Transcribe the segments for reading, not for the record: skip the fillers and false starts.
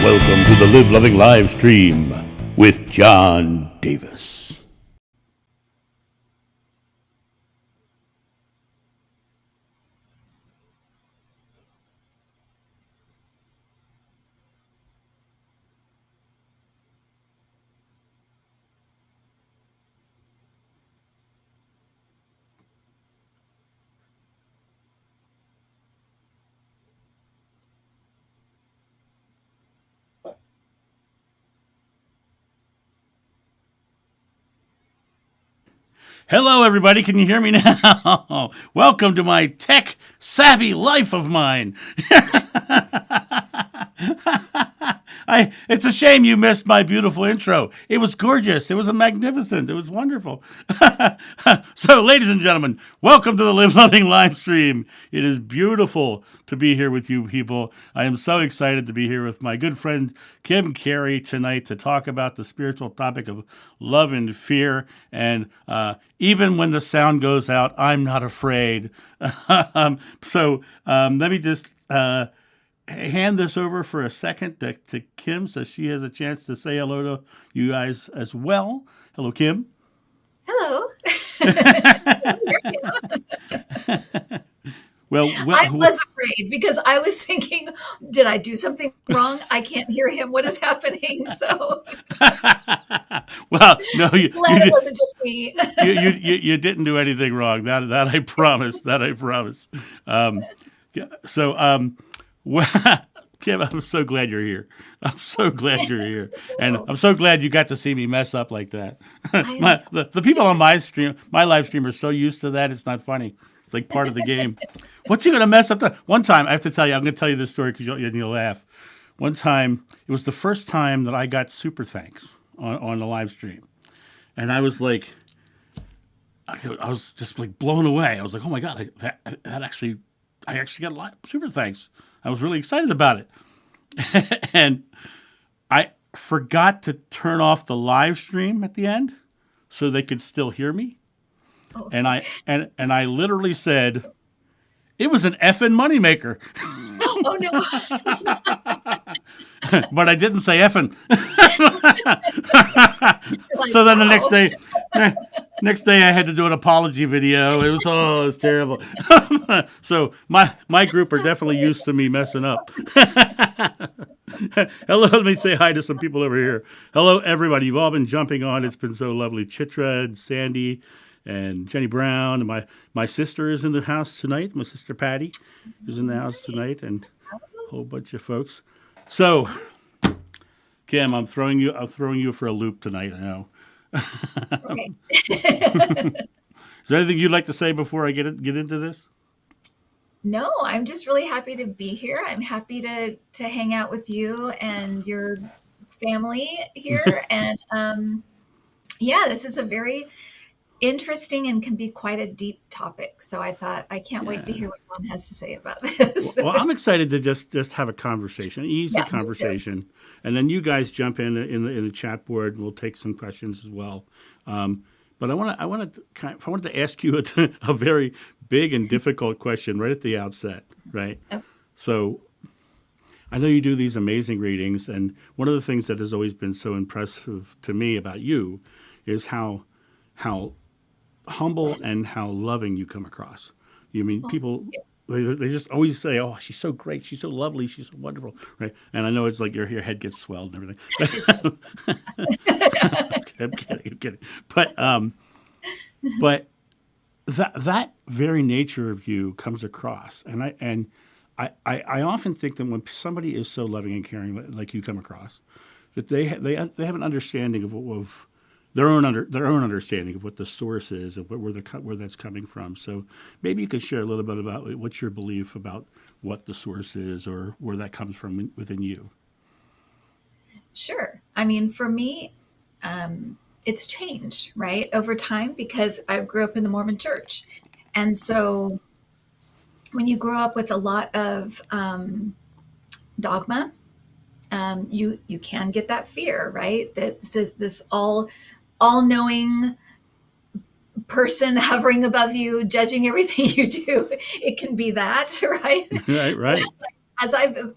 Welcome to the Live Loving live stream with John Davis. Hello, everybody. Can you hear me now? Welcome to my tech-savvy life of mine. It's a shame you missed my beautiful intro. It was gorgeous. It was magnificent. It was wonderful. So, ladies and gentlemen, welcome to the Live Loving live stream. It is beautiful to be here with you people. I am so excited to be here with my good friend Kim Carey tonight to talk about the spiritual topic of love and fear. And even when the sound goes out, I'm not afraid. Let me just hand this over for a second to Kim so she has a chance to say hello to you guys as well. Hello, Kim. Hello. I was afraid because I was thinking, did I do something wrong? I can't hear him. What is happening? So, well, no, glad it wasn't just me. you didn't do anything wrong. That I promise. That I promise. Kim, I'm so glad you're here. I'm so glad you're here, and I'm so glad you got to see me mess up like that. The people on my live stream are so used to that. It's not funny. It's like part of the game. What's he going to mess up? One time, I have to tell you, I'm going to tell you this story because you'll laugh. One time, it was the first time that I got super thanks on the live stream. And I was like, I was just like blown away. I was like, oh my God, I actually got a lot of super thanks. I was really excited about it. And I forgot to turn off the live stream at the end so they could still hear me. Oh. And I literally said, it was an effing moneymaker. Oh no. But I didn't say effing. So then the next day I had to do an apology video. It was terrible. So my group are definitely used to me messing up. Hello, let me say hi to some people over here. Hello, everybody. You've all been jumping on. It's been so lovely. Chitra and Sandy and Jenny Brown. And my sister is in the house tonight. My sister Patty is in the house tonight, and a whole bunch of folks. So, Kim, I'm throwing you for a loop tonight. I know. Okay. Is there anything you'd like to say before I get into this? No, I'm just really happy to be here. I'm happy to hang out with you and your family here. And this is a very interesting and can be quite a deep topic. So I thought I can't wait to hear what John has to say about this. Well, I'm excited to just have a conversation, easy conversation, and then you guys jump in the chat board, and we'll take some questions as well. But I wanted to ask you a very big and difficult question right at the outset, right? Okay. So I know you do these amazing readings, and one of the things that has always been so impressive to me about you is how humble and how loving you come across. You mean people, they just always say, "Oh, she's so great, she's so lovely, she's so wonderful," right? And I know it's like your head gets swelled and everything. I'm kidding. But that very nature of you comes across, and I often think that when somebody is so loving and caring like you come across, that they have an understanding of their own understanding of what the source is and where that's coming from. So maybe you could share a little bit about what's your belief about what the source is or where that comes from within you. Sure. I mean, for me, it's changed, right, over time because I grew up in the Mormon church. And so when you grow up with a lot of dogma, you can get that fear, right? That this all-knowing person hovering above you, judging everything you do. It can be that, right? Right. As I've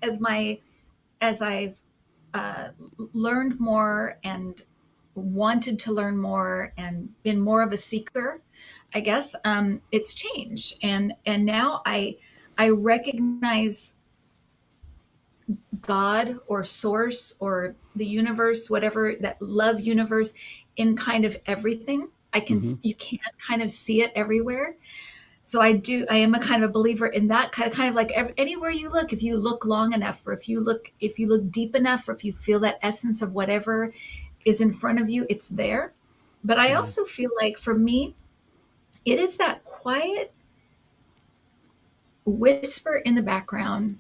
uh, learned more and wanted to learn more and been more of a seeker, I guess, it's changed. And now I recognize God or source or the universe, whatever, that love universe, in kind of everything. Hmm. You can kind of see it everywhere. So I am a kind of a believer in that kind of like anywhere you look, if you look long enough, or if you look deep enough, or if you feel that essence of whatever is in front of you, it's there. But I Yeah. also feel like for me, it is that quiet whisper in the background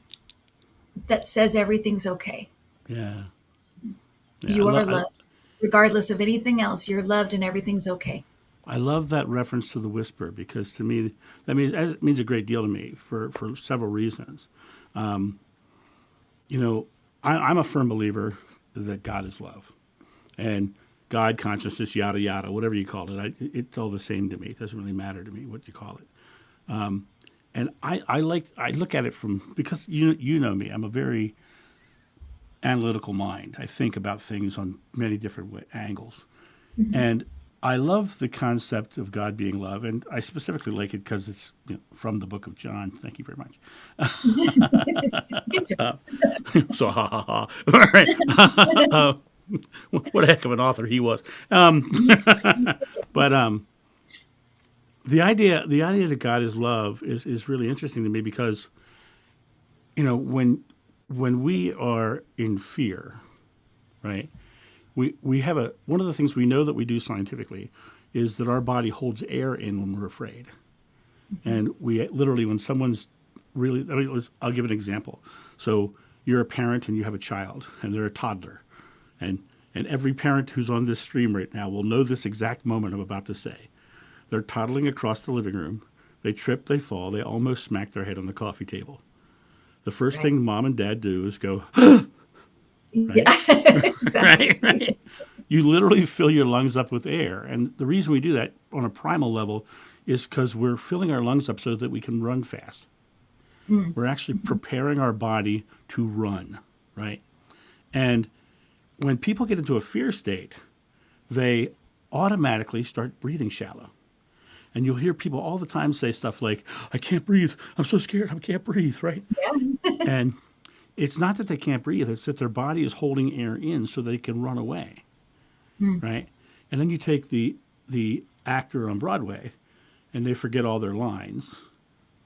that says everything's okay. Yeah. Yeah. You are loved. Regardless of anything else, you're loved and everything's okay. I love that reference to the whisper because to me it means a great deal to me for several reasons. Um, you know, I'm a firm believer that God is love and God consciousness, yada yada, whatever you call it. It's all the same to me. It doesn't really matter to me what you call it. And I look at it from because you know me. I'm a very analytical mind. I think about things on many different angles. Mhm. And I love the concept of God being love, and I specifically like it because it's from the book of John. Thank you very much. Good job. So, ha ha ha. All right. What a heck of an author he was. But the idea that God is love is really interesting to me because when we are in fear, right? We have one of the things we know that we do scientifically is that our body holds air in when we're afraid. And we literally, when someone's really, I'll give an example. So you're a parent and you have a child and they're a toddler. And, and every parent who's on this stream right now will know this exact moment I'm about to say. They're toddling across the living room. They trip, they fall, they almost smack their head on the coffee table. The first Right. thing mom and dad do is go, Yeah, right? exactly. Right? You literally fill your lungs up with air. And the reason we do that on a primal level is because we're filling our lungs up so that we can run fast. Mm. We're actually preparing our body to run, right? And when people get into a fear state, they automatically start breathing shallow. And you'll hear people all the time say stuff like, I can't breathe. I'm so scared. I can't breathe, right? Yeah. And it's not that they can't breathe, it's that their body is holding air in so they can run away, Mm. right? And then you take the actor on Broadway and they forget all their lines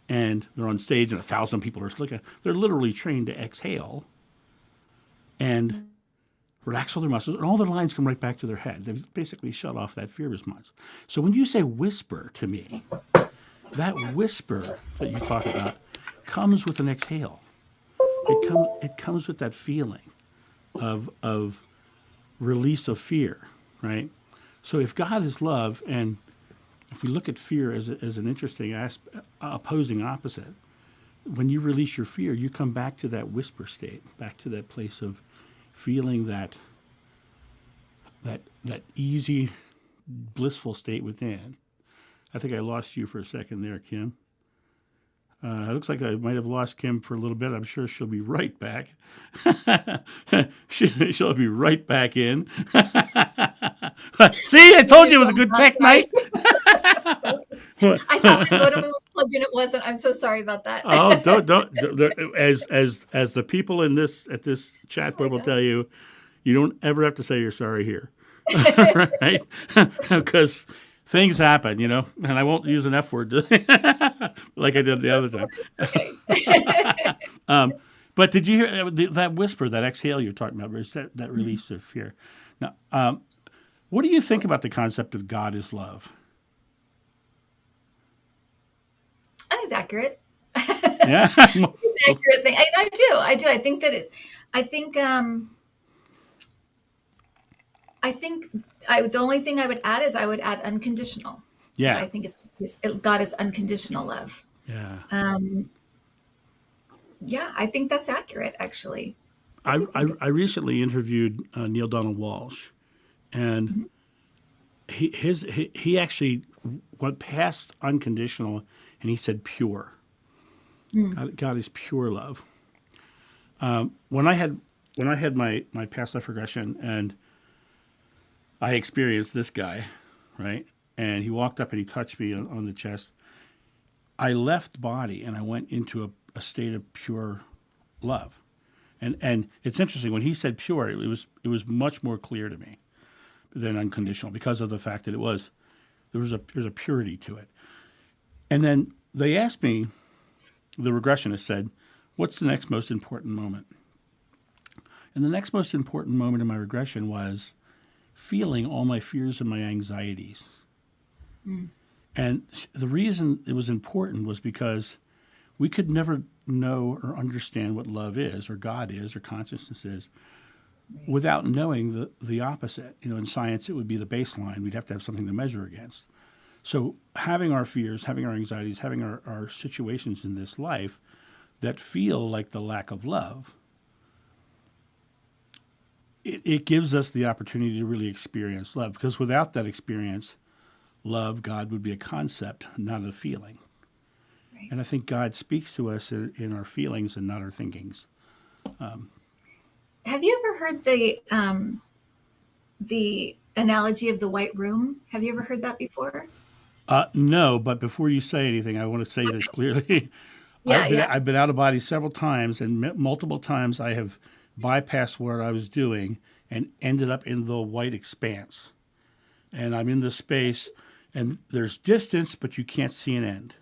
and they're on stage and 1,000 people are looking. They're literally trained to exhale and relax all their muscles, and all their lines come right back to their head. They've basically shut off that fear response. So when you say whisper to me, that whisper that you talk about comes with an exhale. It comes with that feeling of release of fear, right? So if God is love, and if we look at fear as an interesting opposing opposite, when you release your fear, you come back to that whisper state, back to that place of feeling that easy, blissful state within. I think I lost you for a second there, Kim. It looks like I might have lost Kim for a little bit. I'm sure she'll be right back. She'll be right back in. See, I told you it was a good I'm tech sorry. night. I thought my modem was plugged in. It wasn't. I'm so sorry about that. Oh, don't as the people in this at this chat Oh board my will God. tell you, you don't ever have to say you're sorry here, right? Because things happen, and I won't use an F word like I did the So other time. sorry. Okay. But did you hear that whisper, that exhale you're talking about, is that Mhm. release of fear? Now, what do you think about the concept of God is love? I think it's accurate. Yeah. It's an accurate thing. I do. I do. I think that it's. I think. I think. The only thing I would add is I would add unconditional, because Yeah. I think God is unconditional love. Yeah. Um, yeah, I think that's accurate. Actually, I I, do I, think. I recently interviewed Neil Donald Walsh, and Mhm. he actually went past unconditional, and he said pure. Mm. God is pure love. When I had when I had my past life regression and I experienced this guy, right? And he walked up and he touched me on the chest. I left body and I went into a state of pure love. And it's interesting when he said pure, it was much more clear to me than unconditional because of the fact that there's a purity to it. And then they asked me, the regressionist said, "What's the next most important moment?" And the next most important moment in my regression was feeling all my fears and my anxieties. Mm. And the reason it was important was because we could never know or understand what love is or God is or consciousness is without knowing the opposite. In science, it would be the baseline. We'd have to have something to measure against. So having our fears, having our anxieties, having our situations in this life that feel like the lack of love, it gives us the opportunity to really experience love. Because without that experience, love, God would be a concept, not a feeling. Right. And I think God speaks to us in our feelings and not our thinkings. Have you ever heard the analogy of the white room? Have you ever heard that before? No, but before you say anything, I want to say this clearly. Yeah, yeah. I've been out of body several times, and multiple times I have bypassed what I was doing and ended up in the white expanse. And I'm in this space, and there's distance, but you can't see an end.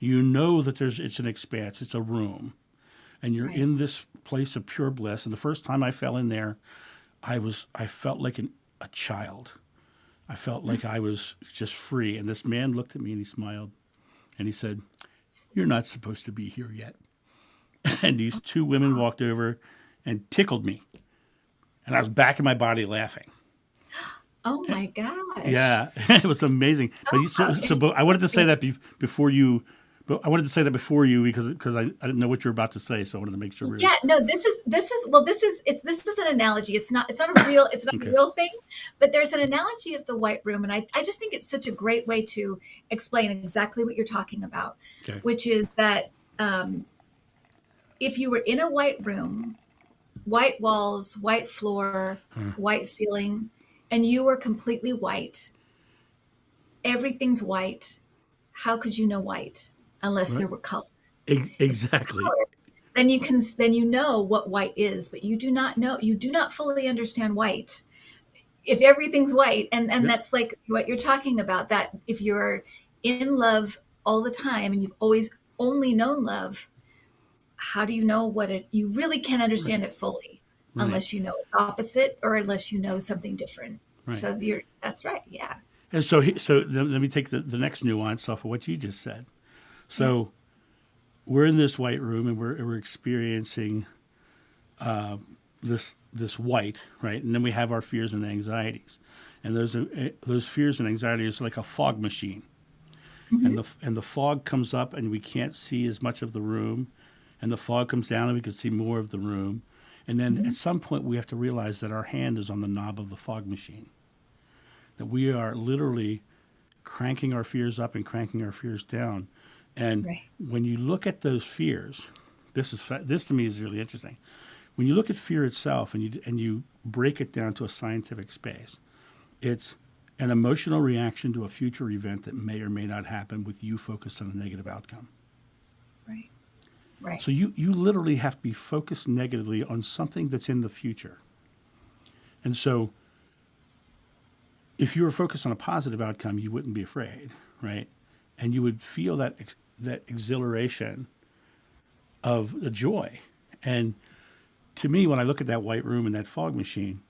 You know that it's an expanse, it's a room, and you're Right. in this place of pure bliss. And the first time I fell in there, I felt like a child. I felt like I was just free. And this man looked at me and he smiled, and he said, "You're not supposed to be here yet." And these two women walked over and tickled me, and I was back in my body laughing. Oh my gosh. Yeah, it was amazing. But I wanted to say that before you. But I wanted to say that before you because I didn't know what you were about to say, so I wanted to make sure. Yeah, no, this is an analogy. It's not a real Okay. a real thing, but there's an analogy of the white room, and I just think it's such a great way to explain exactly what you're talking about, Okay. which is that if you were in a white room, white walls, white floor, white ceiling, and you were completely white, everything's white. How could you know white unless Right. there were color? Exactly. Then you know what white is, but you do not fully understand white. If everything's white, and Yep. that's like what you're talking about, that if you're in love all the time and you've always only known love, how do you know you really can't understand it fully Right. unless you know its opposite or unless you know something different. Right. So that's right. Yeah. And so let me take the next nuance off of what you just said. So we're in this white room and we're experiencing this white, right? And then we have our fears and anxieties, and those fears and anxieties are like a fog machine, and the fog comes up and we can't see as much of the room, and the fog comes down and we can see more of the room, and then at some point we have to realize that our hand is on the knob of the fog machine, that we are literally cranking our fears up and cranking our fears down. And Right. when you look at those fears, this to me is really interesting. When you look at fear itself and you break it down to a scientific space, it's an emotional reaction to a future event that may or may not happen with you focused on a negative outcome. Right. Right. So you literally have to be focused negatively on something that's in the future. And so if you were focused on a positive outcome, you wouldn't be afraid, right? And you would feel that exhilaration of the joy. And to me, when I look at that white room and that fog machine,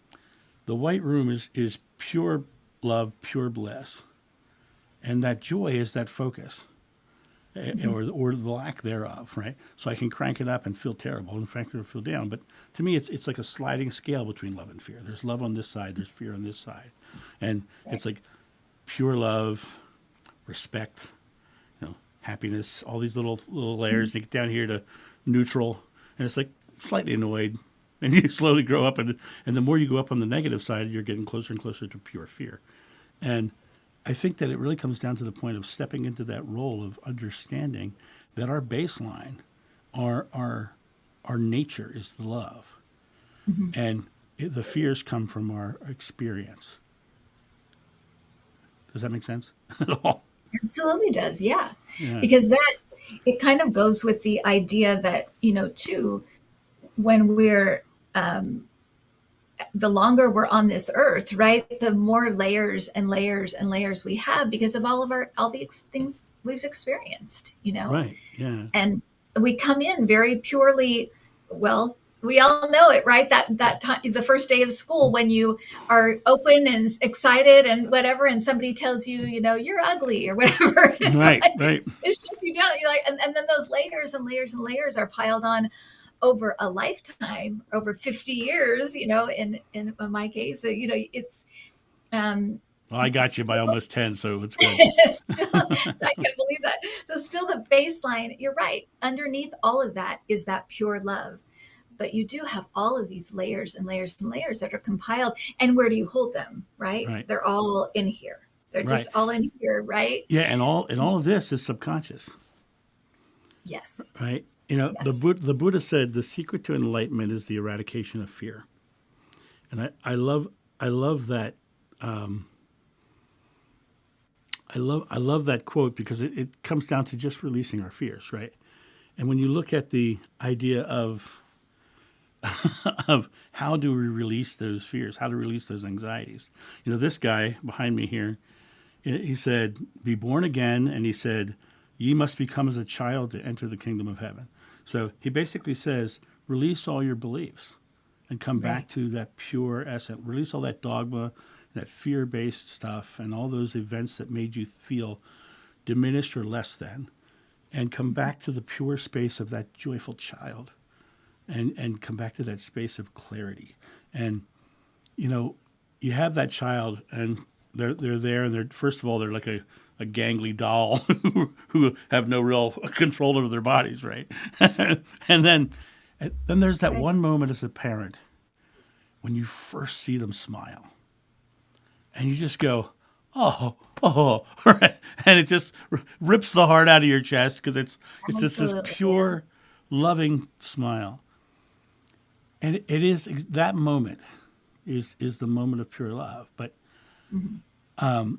the white room is pure love, pure bliss. And that joy is that focus, or the lack thereof, right? So I can crank it up and feel terrible and crank it or feel down. But to me, it's like a sliding scale between love and fear. There's love on this side, there's fear on this side. And it's like pure love, respect, happiness, all these little layers. You get down here to neutral, and it's like slightly annoyed, and you slowly grow up, and the more you go up on the negative side, you're getting closer and closer to pure fear. And I think that it really comes down to the point of stepping into that role of understanding that our baseline, our nature is the love, Mhm. and the fears come from our experience. Does that make sense at all? Absolutely does. Yeah. Yeah. Because that, it kind of goes with the idea that, too, when we're, the longer we're on this earth, right, the more layers and layers and layers we have because of all these things we've experienced. Right. Yeah. And we come in very purely, well, we all know it, right? That time, the first day of school, when you are open and excited and whatever, and somebody tells you, you're ugly or whatever. Right. Like, Right. it shuts you down. You're like, and then those layers and layers and layers are piled on over a lifetime, over 50 years, in my case. So, it's Well, I got you by still, almost 10, so it's good. still, I can't believe that. So still the baseline, you're right. Underneath all of that is that pure love. But you do have all of these layers and layers and layers that are compiled. And where do you hold them, right? Right. They're all in here. They're Right. just all in here, right? Yeah, and all of this is subconscious, Yes. right? Yes. The Buddha said the secret to enlightenment is the eradication of fear, and I love that. I love that quote because it comes down to just releasing our fears, right? And when you look at the idea of of how do we release those fears, how to release those anxieties, this guy behind me here, he said, "Be born again," and he said, "Ye must become as a child to enter the kingdom of heaven." So he basically says, release all your beliefs and come back Right. to that pure essence. Release all that dogma, that fear-based stuff, and all those events that made you feel diminished or less than, and come back to the pure space of that joyful child, and come back to that space of clarity. And you have that child, and they're there, and they're, first of all, they're like a gangly doll who have no real control over their bodies, right? and then there's that Right. one moment as a parent when you first see them smile, and you just go, oh, oh, right? And it just rips the heart out of your chest because it's just this Absolutely. pure, loving smile, and it is that moment is the moment of pure love. But Mhm.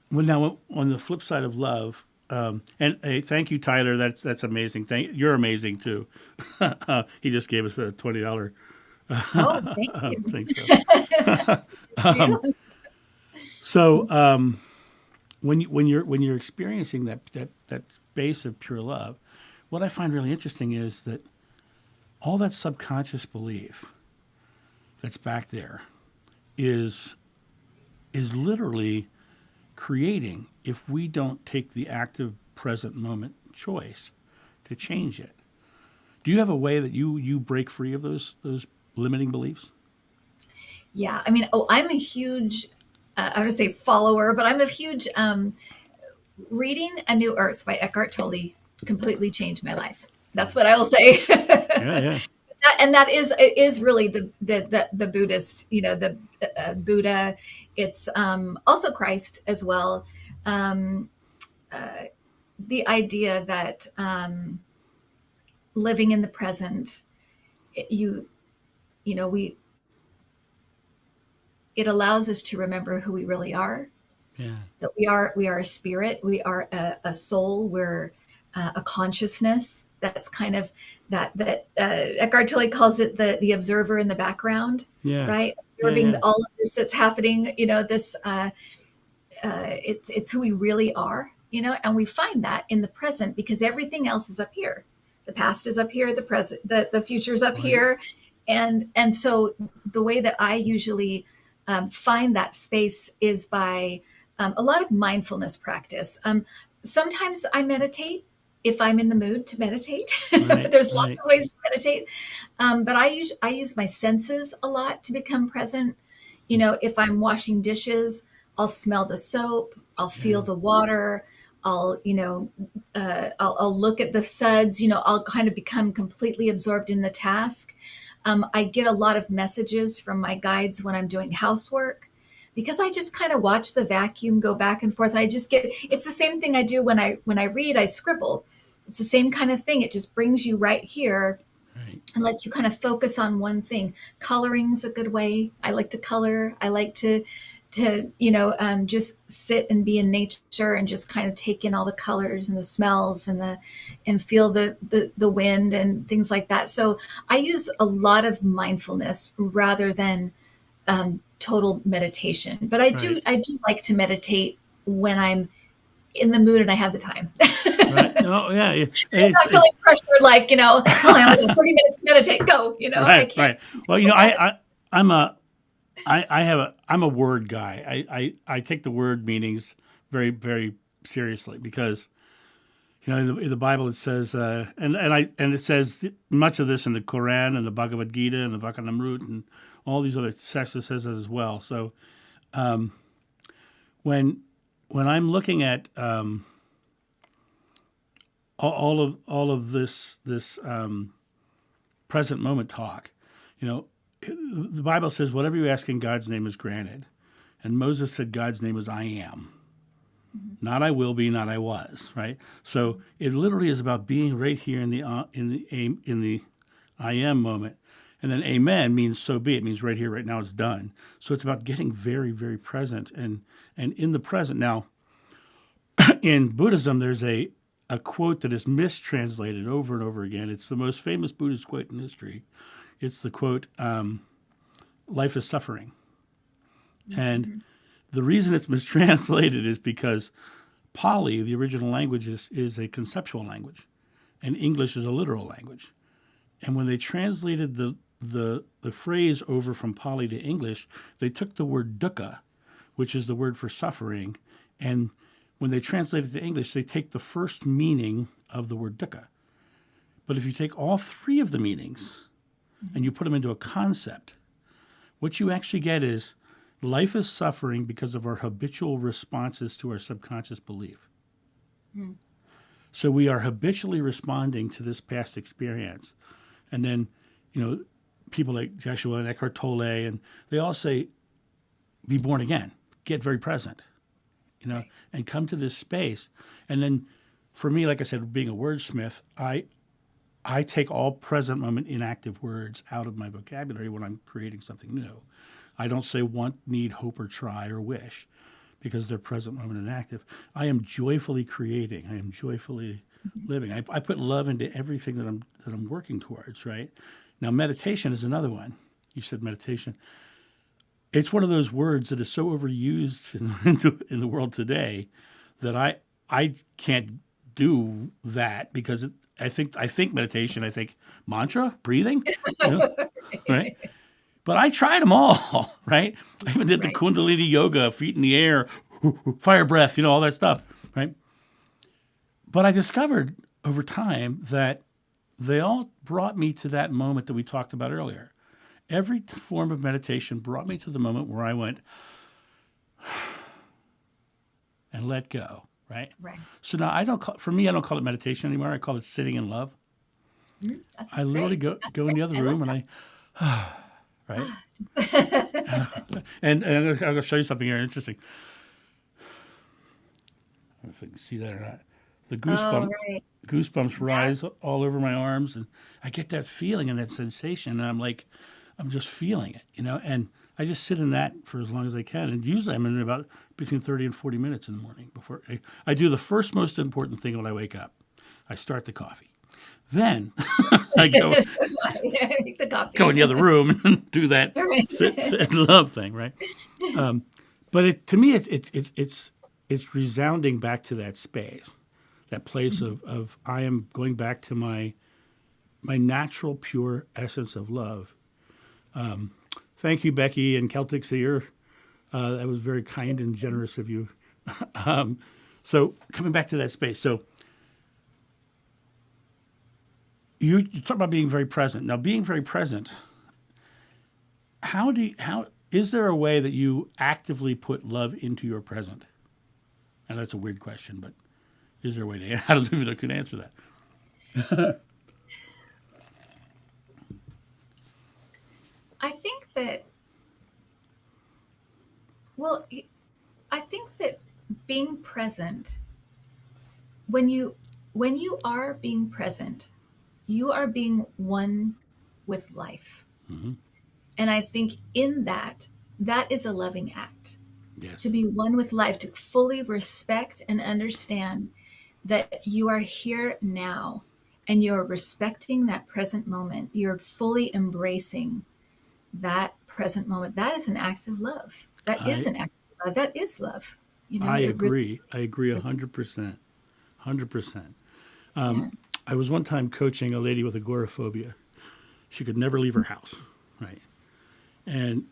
when now on the flip side of love, and hey, thank you, Tyler. That's amazing. You're amazing too. He just gave us a $20 Oh, thank you. thing. That's Um, you. so when you're experiencing that base of pure love, what I find really interesting is that all that subconscious belief that's back there is literally creating, if we don't take the active present moment choice to change it. Do you have a way that you break free of those limiting beliefs? Yeah. I mean, I'm a huge, I would say follower, but I'm a huge, reading A New Earth by Eckhart Tolle completely changed my life. Yeah, That's what I will say. yeah, yeah, And that is, it is really the Buddhist, the Buddha. It's also Christ as well. Um, uh, the idea that living in the present, you you know we it allows us to remember who we really are. yeah, That we are a spirit, we are a soul, we're a consciousness. That's kind of that Eckhart Tolle calls it the observer in the background, yeah, right? yeah, Observing yeah. all of this that's happening. This it's who we really are. And we find that in the present because everything else is up here. The past is up here, the present, the future is up Right. here, and so the way that I usually find that space is by a lot of mindfulness practice. Sometimes I meditate if I'm in the mood to meditate. Right. There's lots Right. of ways to meditate, but I use my senses a lot to become present. If I'm washing dishes, I'll smell the soap, I'll feel Yeah. the water, I'll look at the suds. I'll kind of become completely absorbed in the task. I get a lot of messages from my guides when I'm doing housework because I just kind of watch the vacuum go back and forth. And I just it's the same thing I do when I read, I scribble. It's the same kind of thing. It just brings you right here Right. and lets you kind of focus on one thing. Coloring's a good way. I like to color. I like to just sit and be in nature and just kind of take in all the colors and the smells and feel the wind and things like that. So I use a lot of mindfulness rather than total meditation. But I do Right. like to meditate when I'm in the mood and I have the time. Right. No, yeah. I'm not feeling pressured, like, oh, I only have 30 minutes to meditate. Go, I Right. can't Right. Well, you know, that. I'm a word guy. I take the word meanings very, very seriously because, in the Bible it says, and it says much of this in the Quran and the Bhagavad Gita and the Vachanamrut and all these other texts, it says that as well. So when I'm looking at all of this present moment talk, the Bible says whatever you ask in God's name is granted, and Moses said God's name was I am, not I will be, not I was. Right. So it literally is about being right here in the I am moment. And then amen means so be it, means right here, right now, it's done. So it's about getting very, very present and in the present. Now, in Buddhism, there's a quote that is mistranslated over and over again. It's the most famous Buddhist quote in history. It's the quote, life is suffering. And the reason it's mistranslated is because Pali, the original language, is a conceptual language, and English is a literal language. And when they translated the phrase over from Pali to English, they took the word dukkha, which is the word for suffering, and when they translate it to English, they take the first meaning of the word dukkha. But if you take all three of the meanings and you put them into a concept, what you actually get is life is suffering because of our habitual responses to our subconscious belief. So we are habitually responding to this past experience. And then, people like Joshua and Eckhart Tolle, and they all say, be born again, get very present, Right. and come to this space. And then for me, like I said, being a wordsmith, I take all present moment inactive words out of my vocabulary when I'm creating something new. I don't say want, need, hope, or try, or wish, because they're present moment inactive. I am joyfully creating. I am joyfully living. I put love into everything that I'm working towards. Right now, meditation is another one. You said meditation. It's one of those words that is so overused in the world today that I can't do that because I think meditation. I think mantra, breathing, right? But I tried them all, right? I even did the Right. Kundalini yoga, feet in the air, fire breath, all that stuff, right? But I discovered over time that they all brought me to that moment that we talked about earlier. Every form of meditation brought me to the moment where I went and let go, right? Right. So now I don't call it meditation anymore. I call it sitting in love. That's I literally great. That's go in the great. other I love room and right? that. And I'm going to show you something here interesting. I don't know if you can see that or not. The Oh, right. goosebumps Yeah. rise all over my arms, and I get that feeling and that sensation, and I'm just feeling it, and I just sit in that for as long as I can, and usually I'm in about between 30 and 40 minutes in the morning before I do the first most important thing when I wake up. I start the coffee. Then I go So do I. Make the go in coffee. the other room and do that Right. sit and love thing, right? But to me, it's resounding back to that space, that place of I am going back to my natural, pure essence of love. Thank you, Becky and Celtic Seer. That was very kind and generous of you. So coming back to that space, so you talk about being very present. Now, being very present, how is there a way that you actively put love into your present? And that's a weird question, but is there a way to? I don't even know if I can answer that. I think that, well, I think that being present, when you are being present, you are being one with life. Mm-hmm. And I think in that, that is a loving act. To Yes. be one with life, to fully respect and understand that you are here now and you're respecting that present moment. You're fully embracing that present moment. That is an act of love. That is I an act of love. That is love. I It really, agree. I agree really, 100%. 100%. yeah. I was one time coaching a lady with agoraphobia. She could never leave her house, right? And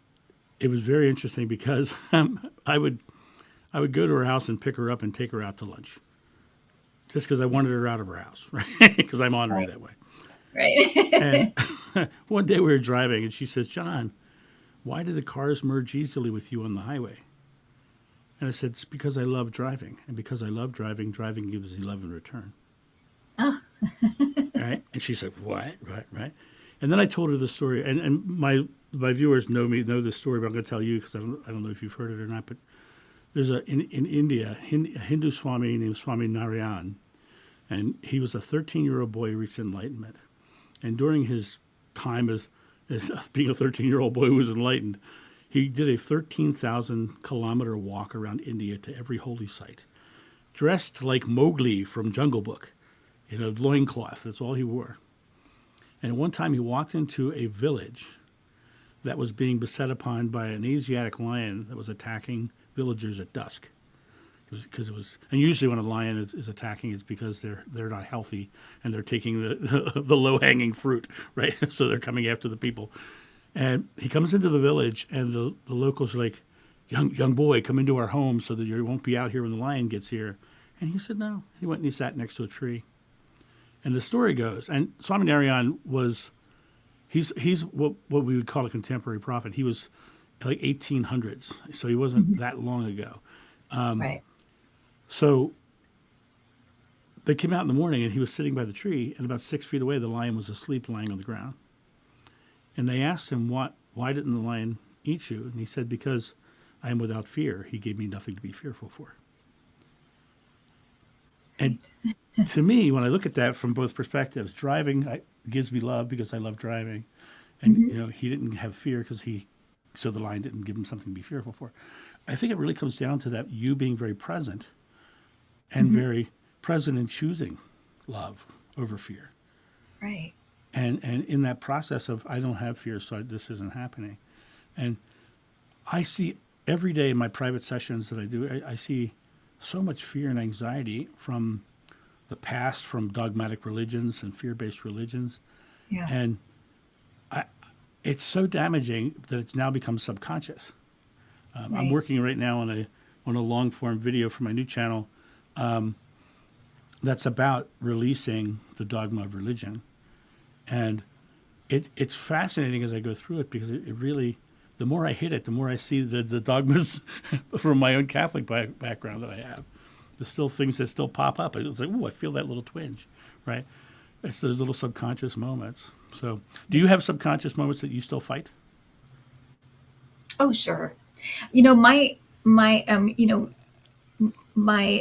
it was very interesting because I would go to her house and pick her up and take her out to lunch, just because I wanted her out of her house, right? Because I'm ornery that way. And Right. one day we were driving, and she says, "John, why do the cars merge easily with you on the highway?" And I said, "It's because I love driving, and because I love driving, driving gives me love in return." Oh, Right? And she said, "What? Right? Right?" And then I told her the story, and my viewers know this story, but I'm going to tell you because I don't know if you've heard it or not. But there's in India a Hindu Swami named Swami Narayan, and he was a 13-year-old boy who reached enlightenment. And during his time as being a 13-year-old boy who was enlightened, he did a 13,000-kilometer walk around India to every holy site, dressed like Mowgli from Jungle Book, in a loincloth. That's all he wore. And one time he walked into a village that was being beset upon by an Asiatic lion that was attacking villagers at dusk. And usually when a lion is attacking, it's because they're not healthy and they're taking the low hanging fruit, right? So they're coming after the people. And he comes into the village, and the locals are like, young boy, come into our home so that you won't be out here when the lion gets here. And he said no. He went and he sat next to a tree. And the story goes, and Swaminarayan was, he's what we would call a contemporary prophet. He was like 1800s, so he wasn't that long ago. right. So they came out in the morning, and he was sitting by the tree, and about 6 feet away, the lion was asleep, lying on the ground. And they asked him, why didn't the lion eat you? And he said, because I am without fear. He gave me nothing to be fearful for. And to me, when I look at that from both perspectives, driving gives me love because I love driving. And, Hmm. he didn't have fear so the lion didn't give him something to be fearful for. I think it really comes down to that you being very present and Hmm. very present in choosing love over fear. Right. And in that process of, I don't have fear, so this isn't happening. And I see every day in my private sessions that I do, I see so much fear and anxiety from the past, from dogmatic religions and fear-based religions. Yeah. And it's so damaging that it's now become subconscious. I'm Right. working right now on a long form video for my new channel that's about releasing the dogma of religion. And it's fascinating as I go through it because it really, the more I hit it, the more I see the dogmas from my own Catholic background that I have. There's still things that still pop up. It's like, oh, I feel that little twinge, right? It's those little subconscious moments. So, do you have subconscious moments that you still fight? Oh, sure. My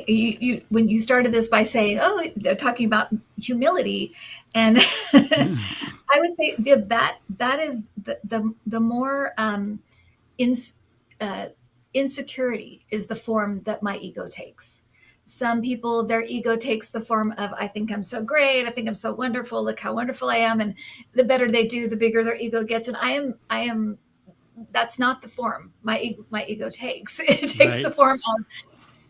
you when you started this by saying, oh, they're talking about humility, and I would say that is the more ins, uh, insecurity is the form that my ego takes. Some people, their ego takes the form of, I think I'm so great, I think I'm so wonderful, look how wonderful I am, and the better they do, the bigger their ego gets. And I am that's not the form my ego takes. It takes the Right. form of,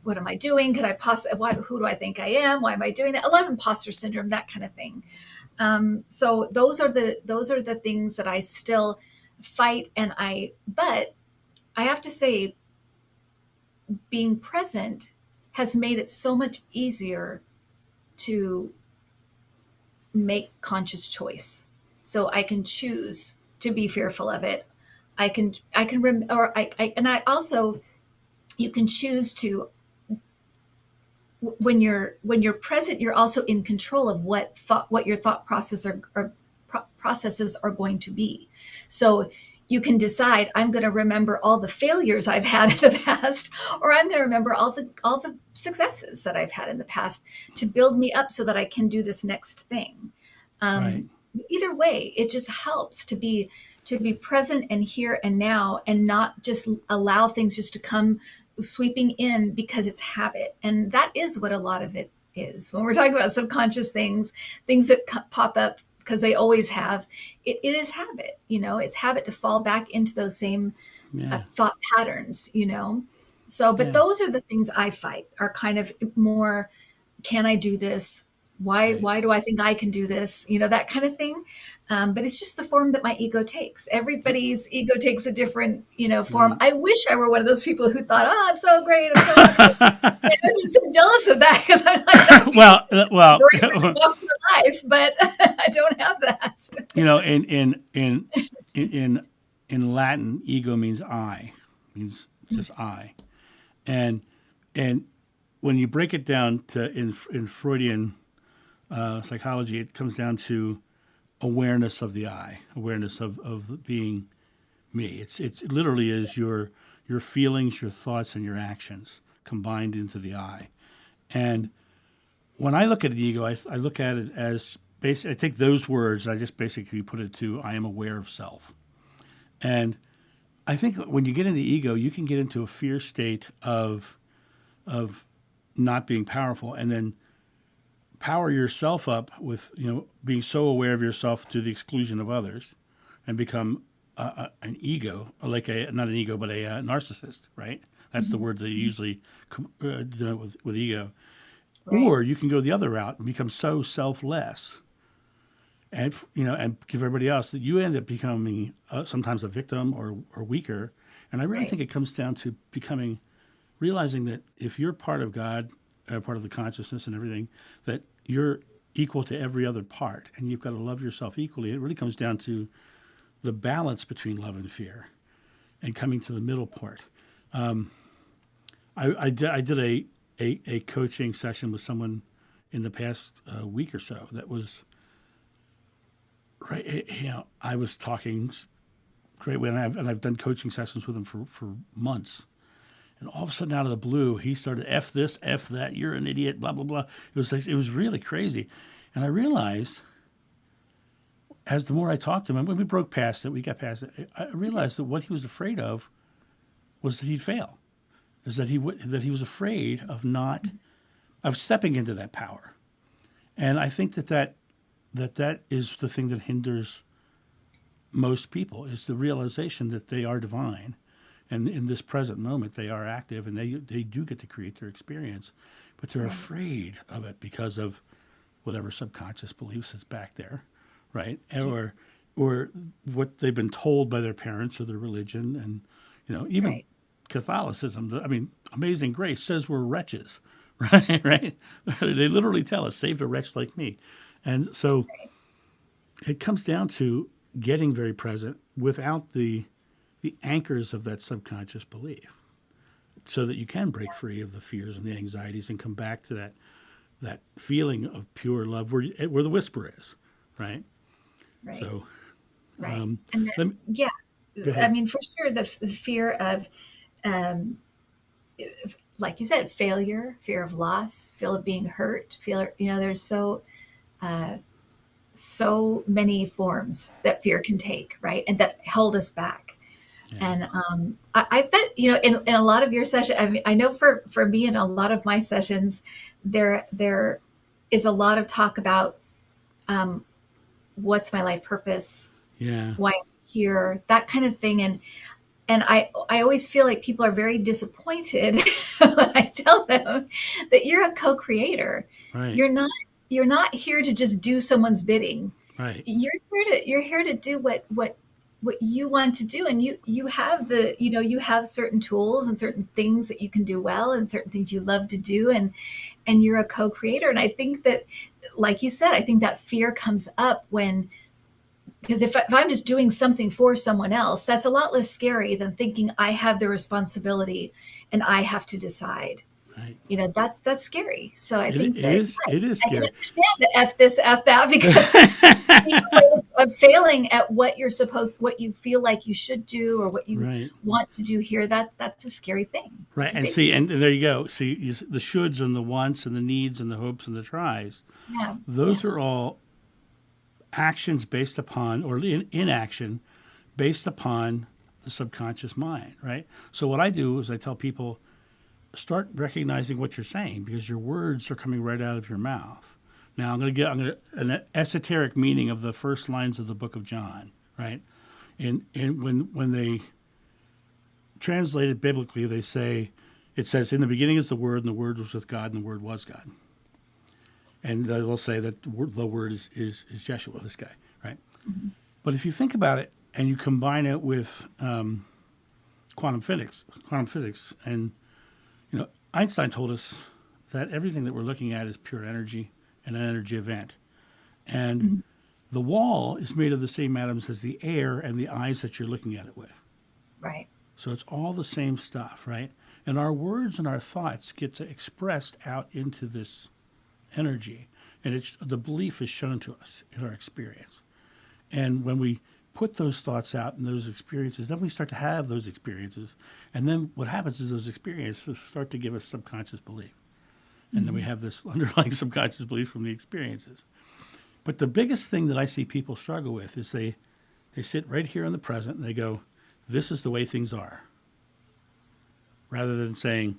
what am I doing? Could I possibly? Who do I think I am? Why am I doing that? A lot of imposter syndrome, that kind of thing. So those are the things that I still fight, but I have to say, being present has made it so much easier to make conscious choice. So I can choose to be fearful of it. And I also, you can choose to, when you're present, you're also in control of what your thought processes are going to be. So you can decide, I'm going to remember all the failures I've had in the past, or I'm going to remember all the successes that I've had in the past to build me up so that I can do this next thing. Right. Either way, it just helps to be present and here and now, and not just allow things just to come sweeping in because it's habit. And that is what a lot of it is. When we're talking about subconscious things that pop up because they always have, it is habit. It's habit to fall back into those same thought patterns. So, but those are the things I fight, are kind of more, can I do this? Why do I think I can do this? That kind of thing. But it's just the form that my ego takes. Everybody's ego takes a different, form. I wish I were one of those people who thought, oh, I'm so great. I'm so happy. I'm just so jealous of that, because I'm like, well, walk through life, but I don't have that. In Latin, ego means I, means just I, and when you break it down to in Freudian psychology, it comes down to awareness of the I, awareness of being me. It literally is your feelings, your thoughts, and your actions combined into the I. And when I look at the ego, I look at it as I take those words and I just basically put it to, I am aware of self. And I think when you get in the ego, you can get into a fear state of not being powerful, and then power yourself up with being so aware of yourself to the exclusion of others, and become an ego, like not an ego but a narcissist, right? That's the word that you usually denote with ego. Right. Or you can go the other route and become so selfless, and and give everybody else, that you end up becoming sometimes a victim or weaker. And I really think it comes down to realizing that if you're part of God, part of the consciousness and everything, that you're equal to every other part, and you've got to love yourself equally. It really comes down to the balance between love and fear, and coming to the middle part. I did a coaching session with someone in the past week or so that was right. I was talking great, and I've done coaching sessions with him for months. And all of a sudden, out of the blue, he started, F this, F that, you're an idiot, blah, blah, blah. It was really crazy. And I realized, as the more I talked to him, when we broke past it, we got past it, I realized that what he was afraid of was that he'd fail. Is that he was afraid of stepping into that power. And I think that is the thing that hinders most people, is the realization that they are divine. And in this present moment, they are active, and they do get to create their experience, but they're afraid of it because of whatever subconscious beliefs is back there, right? Or what they've been told by their parents or their religion, and even Catholicism. I mean, Amazing Grace says we're wretches, right? Right? They literally tell us, "Save a wretch like me," and so it comes down to getting very present without the anchors of that subconscious belief, so that you can break free of the fears and the anxieties and come back to that feeling of pure love where the whisper is, right? Right. So, and then, I mean, for sure, the fear of, like you said, failure, fear of loss, fear of being hurt, there's so many forms that fear can take, right? And that held us back. Yeah. And I bet, in a lot of your sessions, I mean, I know for me in a lot of my sessions, there is a lot of talk about what's my life purpose, why I'm here, that kind of thing. And I always feel like people are very disappointed when I tell them that you're a co-creator. Right. You're not here to just do someone's bidding. Right. You're here to do what you want to do, and you have you have certain tools and certain things that you can do well, and certain things you love to do, and you're a co-creator. And I think that, like you said, I think that fear comes up because if I'm just doing something for someone else, that's a lot less scary than thinking I have the responsibility and I have to decide. Right. That's scary. So I think it is scary. I can understand the F this, F that, because of failing at what you feel like you should do, or what you want to do here. That's a scary thing. Right. And see, and there you go. See, the shoulds and the wants and the needs and the hopes and the tries. Yeah. Those are all actions based upon, or inaction based upon the subconscious mind, right? So what I do is I tell people, start recognizing what you're saying, because your words are coming right out of your mouth. Now I'm going to an esoteric meaning of the first lines of the book of John, right? And when they translate it biblically, it says, in the beginning is the Word, and the Word was with God, and the Word was God. And they'll say that the Word is Jeshua, this guy, right? Mm-hmm. But if you think about it and you combine it with quantum physics, and Einstein told us that everything that we're looking at is pure energy and an energy event. And mm-hmm. the wall is made of the same atoms as the air and the eyes that you're looking at it with. Right. So it's all the same stuff, right? And our words and our thoughts get expressed out into this energy. And the belief is shown to us in our experience. And when we put those thoughts out and those experiences, then we start to have those experiences. And then what happens is those experiences start to give us subconscious belief. And mm-hmm. then we have this underlying subconscious belief from the experiences. But the biggest thing that I see people struggle with is they sit right here in the present and they go, this is the way things are. Rather than saying,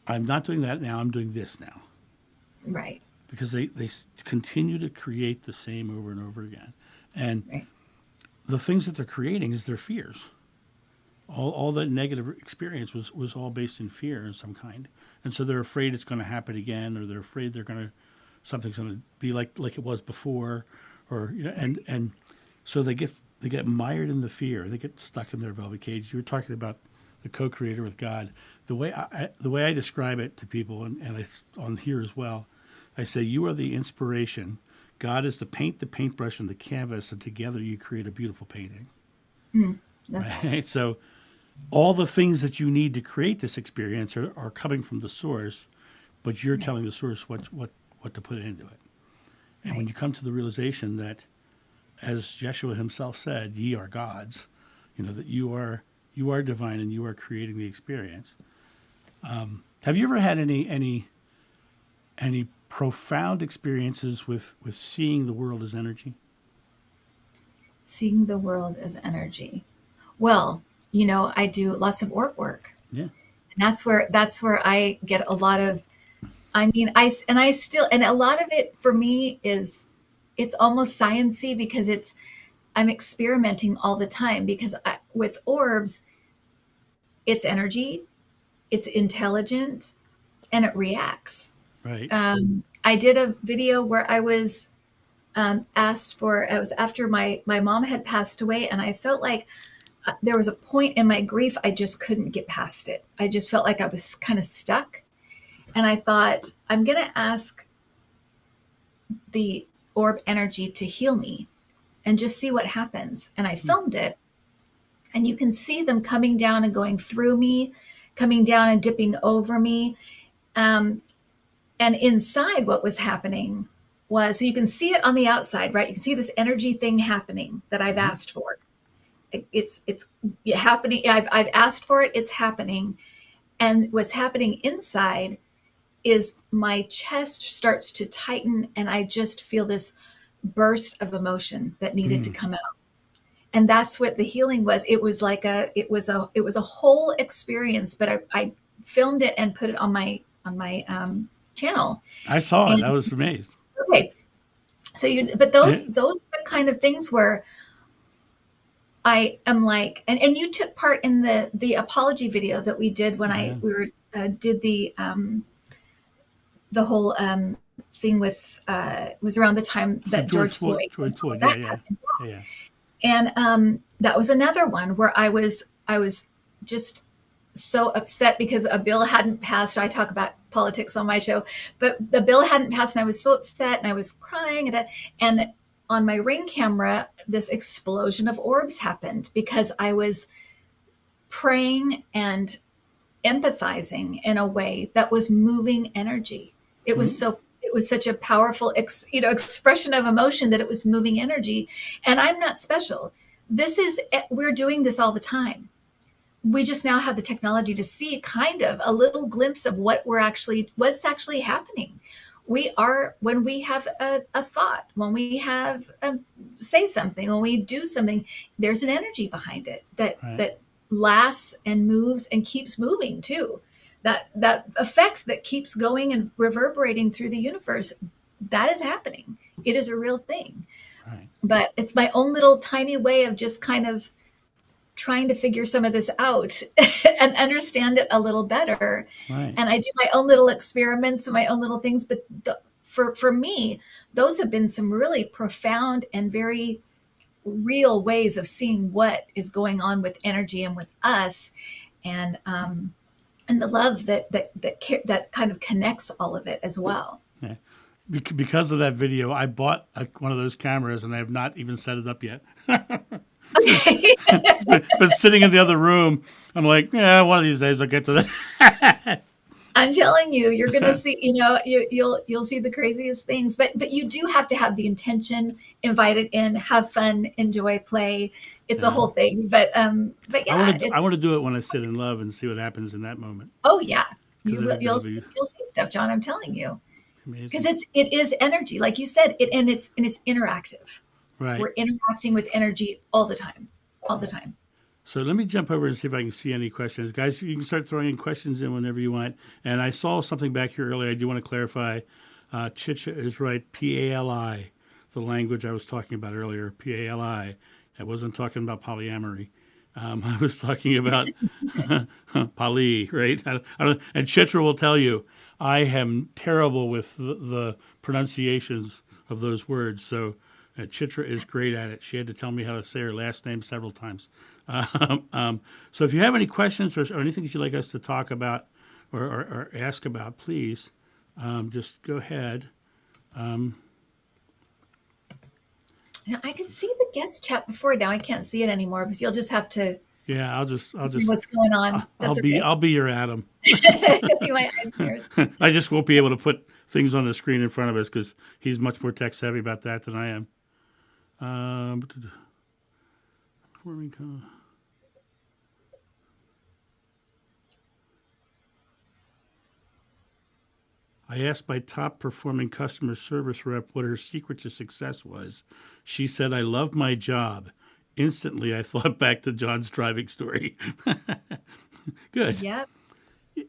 I'm not doing that now, I'm doing this now. Right. Because they continue to create the same over and over again. And right. the things that they're creating is their fears. All that negative experience was all based in fear of some kind. And so they're afraid it's going to happen again, or they're afraid something's going to be like it was before, or and so they get mired in the fear. They get stuck in their velvet cage. You were talking about the co-creator with God. The way I describe it to people, and I on here as well, I say you are the inspiration. God is the paintbrush, and the canvas, and together you create a beautiful painting. Right? So all the things that you need to create this experience are coming from the source, but you're telling the source what to put into it. And when you come to the realization that, as Jeshua himself said, ye are gods, that you are divine and you are creating the experience. Have you ever had any profound experiences with seeing the world as energy? Seeing the world as energy. Well, I do lots of orb work. Yeah. And that's where I get a lot of, and a lot of it for me it's almost sciencey, because I'm experimenting all the time, because with orbs, it's energy, it's intelligent, and it reacts. Right. I did a video where I was asked for, it was after my mom had passed away, and I felt like there was a point in my grief, I just couldn't get past it. I just felt like I was kind of stuck. And I thought, I'm going to ask the orb energy to heal me and just see what happens. And I filmed it, and you can see them coming down and going through me, coming down and dipping over me. And inside, what was happening was, so you can see it on the outside, right? You can see this energy thing happening that I've asked for. It's happening. I've asked for it. It's happening. And what's happening inside is my chest starts to tighten, and I just feel this burst of emotion that needed to come out. And that's what the healing was. It was like it was a whole experience, but I filmed it and put it on my channel. I saw it. I was amazed. Okay. So those are the kind of things where I am like, and you took part in the apology video that we did when did the whole thing with was around the time that George Floyd happened. Yeah. And that was another one where I was just so upset because a bill hadn't passed. I talk about politics on my show, but the bill hadn't passed, and I was so upset, and I was crying, and on my Ring camera, this explosion of orbs happened because I was praying and empathizing in a way that was moving energy. It was such a powerful, expression of emotion that it was moving energy. And I'm not special. We're doing this all the time. We just now have the technology to see kind of a little glimpse of what's actually happening. when we have a thought, when we have say something, when we do something, there's an energy behind it Right. that lasts and moves and keeps moving too. That effect that keeps going and reverberating through the universe, that is happening. It is a real thing. Right. But it's my own little tiny way of just kind of trying to figure some of this out and understand it a little better. Right. And I do my own little experiments and my own little things. But for me, those have been some really profound and very real ways of seeing what is going on with energy and with us, and the love that kind of connects all of it as well. Yeah. Because of that video, I bought one of those cameras, and I have not even set it up yet. Okay. but sitting in the other room, I'm like, yeah, one of these days I'll get to that. I'm telling you, you're gonna see. You'll see the craziest things. But you do have to have the intention, invite it in, have fun, enjoy, play. It's a whole thing. But yeah, I want to do it when I sit in love and see what happens in that moment. oh yeah, That'll be you'll see stuff, John. I'm telling you, because amazing. it is energy, like you said, and it's interactive. Right. We're interacting with energy all the time, all the time. So let me jump over and see if I can see any questions. Guys, you can start throwing in questions in whenever you want. And I saw something back here earlier. I do want to clarify. Chicha is right. P-A-L-I, the language I was talking about earlier. P-A-L-I. I wasn't talking about polyamory. I was talking about Pali, right? And Chitra will tell you, I am terrible with the pronunciations of those words. So Chitra is great at it. She had to tell me how to say her last name several times. So if you have any questions or anything that you'd like us to talk about or ask about, please just go ahead. Now, I could see the guest chat before. Now I can't see it anymore, but you'll just have to Yeah, I'll just see what's going on. That's okay. I'll be your Adam. Be my eyes and ears. I just won't be able to put things on the screen in front of us because he's much more tech savvy about that than I am. I asked my top performing customer service rep what her secret to success was. She said, I love my job. Instantly, I thought back to John's driving story. Good. Yep.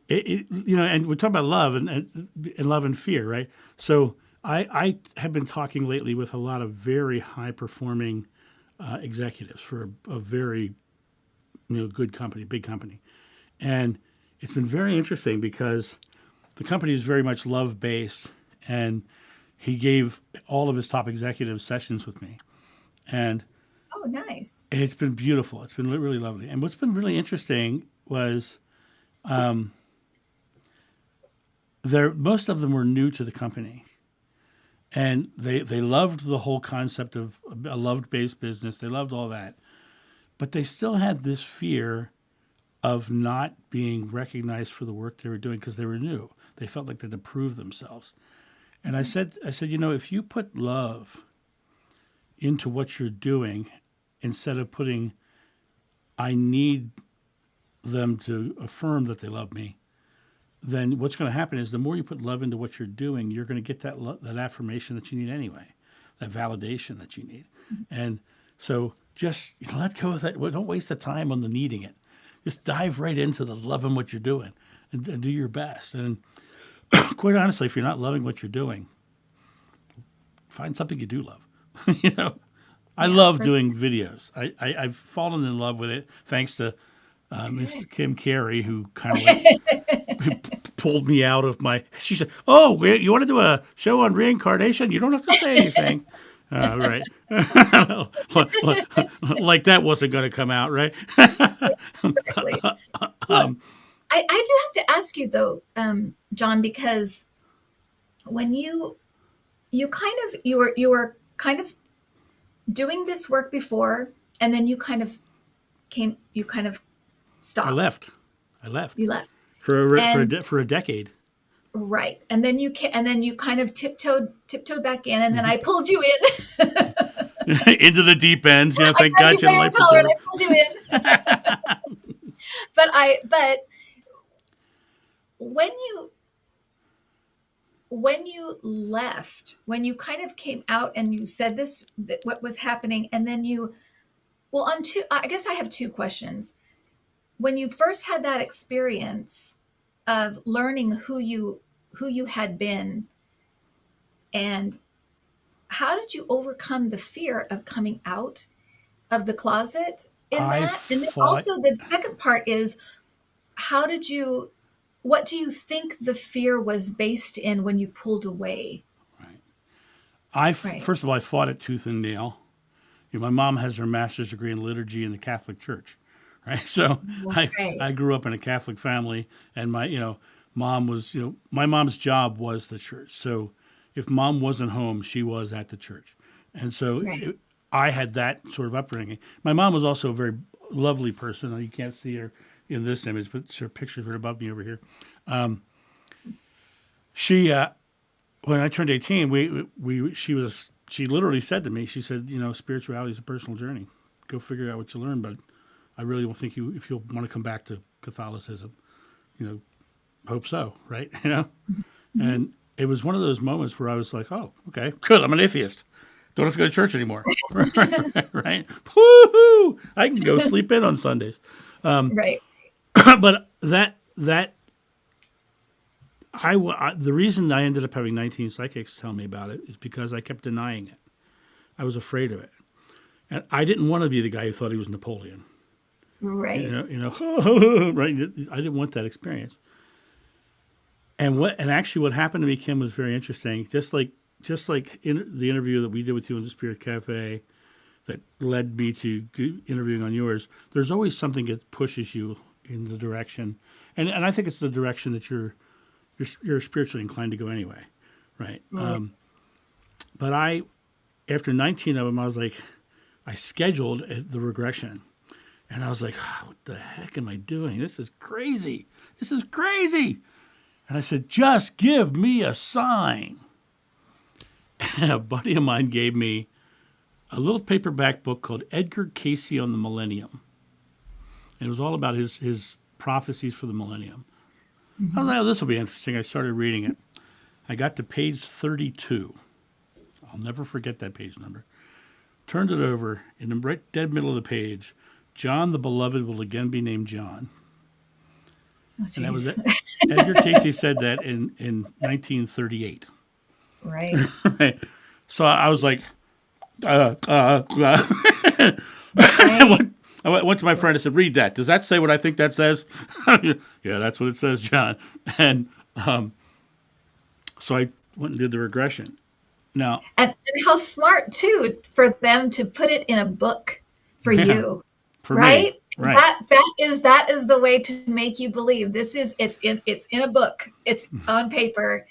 And we're talking about love and love and fear, right? So I have been talking lately with a lot of very high performing executives for a very good company, big company, and it's been very interesting because the company is very much love based, and he gave all of his top executives sessions with me, and Oh, nice. it's been beautiful. It's been really lovely. And what's been really interesting was most of them were new to the company, and they loved the whole concept of a love-based business. They loved all that, but they still had this fear of not being recognized for the work they were doing because they were new. They felt like they had to prove themselves. And I said, if you put love into what you're doing instead of putting, I need them to affirm that they love me, then what's going to happen is the more you put love into what you're doing, you're going to get that affirmation that you need anyway, that validation that you need. And so just let go of that. Don't waste the time on the needing it. Just dive right into the loving what you're doing and do your best. And quite honestly, if you're not loving what you're doing, find something you do love. I love doing videos. I've fallen in love with it thanks to Mr. Kim Carey, who kind of pulled me out of my. She said, "Oh, you want to do a show on reincarnation? You don't have to say anything." Right. Like that wasn't going to come out, right? Exactly. Well, I do have to ask you though, John, because when you were kind of doing this work before, and then you kind of stopped. I left. You left for a decade. Right, and then you kind of tiptoed back in, and then I pulled you in into the deep end. Thank God you life collar, and I pulled you in. But when when you left, when you kind of came out and you said what was happening, and then I guess I have two questions. When you first had that experience of learning who you had been, and how did you overcome the fear of coming out of the closet in I that? And then fought. also the second part is, what do you think the fear was based in when you pulled away? Right. Right. First of all, I fought it tooth and nail. My mom has her master's degree in liturgy in the Catholic Church, right? So Right. I grew up in a Catholic family, and mom was, my mom's job was the church. So if mom wasn't home, she was at the church, and so Right. I had that sort of upbringing. My mom was also a very lovely person. You can't see her in this image, but her picture's right above me over here. She when I turned 18, she literally said to me, she said, spirituality is a personal journey. Go figure out what you learn, but I really don't think if you'll want to come back to Catholicism, you know, hope so, right? Mhm. And it was one of those moments where I was like, oh, okay, good. I'm an atheist. Don't have to go to church anymore, right? Woohoo! I can go sleep in on Sundays. Right. But that the reason I ended up having 19 psychics tell me about it is because I kept denying it. I was afraid of it, and I didn't want to be the guy who thought he was Napoleon. Right. Right? I didn't want that experience. And actually, what happened to me, Kim, was very interesting. Just like in the interview that we did with you in the Spirit Cafe, that led me to interviewing on yours. There's always something that pushes you in the direction, and I think it's the direction that you're spiritually inclined to go anyway, right? Right. But after 19 of them, I was like, I scheduled the regression, and I was like, oh, what the heck am I doing? This is crazy. This is crazy. And I said, just give me a sign. And a buddy of mine gave me a little paperback book called Edgar Cayce on the Millennium. And it was all about his prophecies for the millennium. I was Hmm. like, oh, this will be interesting. I started reading it. I got to page 32. I'll never forget that page number. Turned it over. In the right dead middle of the page, John the Beloved will again be named John. Oh, And that was jeez. it. Edgar Cayce said that in 1938. Right. Right. So I was like, I Right. went to my friend and said, read that. Does that say what I think that says? Yeah, that's what it says, John. And so I went and did the regression. Now, And how smart too for them to put it in a book for yeah, you, for me, right? right. That is the way to make you believe it's in a book. It's on paper.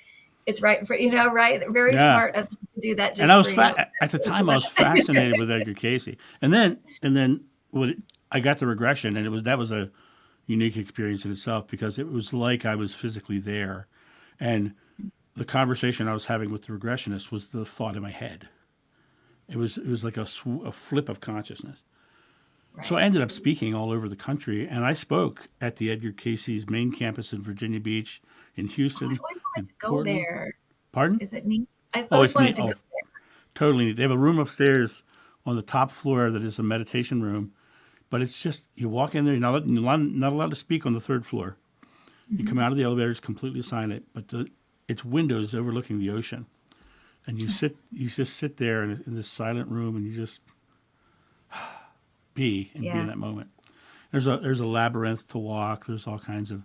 It's right for right. Very Yeah. smart of them to do that And I just was for you. at the time I was fascinated with Edgar Cayce. And then what I got the regression, and that was a unique experience in itself because it was like I was physically there, and the conversation I was having with the regressionist was the thought in my head. It was like a flip of consciousness. So I Right. ended up speaking all over the country, and I spoke at the Edgar Cayce's main campus in Virginia Beach, in Oh, I've Houston, always in wanted to go Portland. there. Pardon? Is it neat? I've Oh, always it's neat. wanted to go Oh, totally neat. They have a room upstairs on the top floor that is a meditation room, but it's just you walk in there, you're not allowed to speak on the third floor. there. You come out of the elevator, it's completely silent, but it's windows overlooking the ocean, and you just sit there in this silent room, and you just be in Yeah. that moment. There's a labyrinth to walk. There's all kinds of,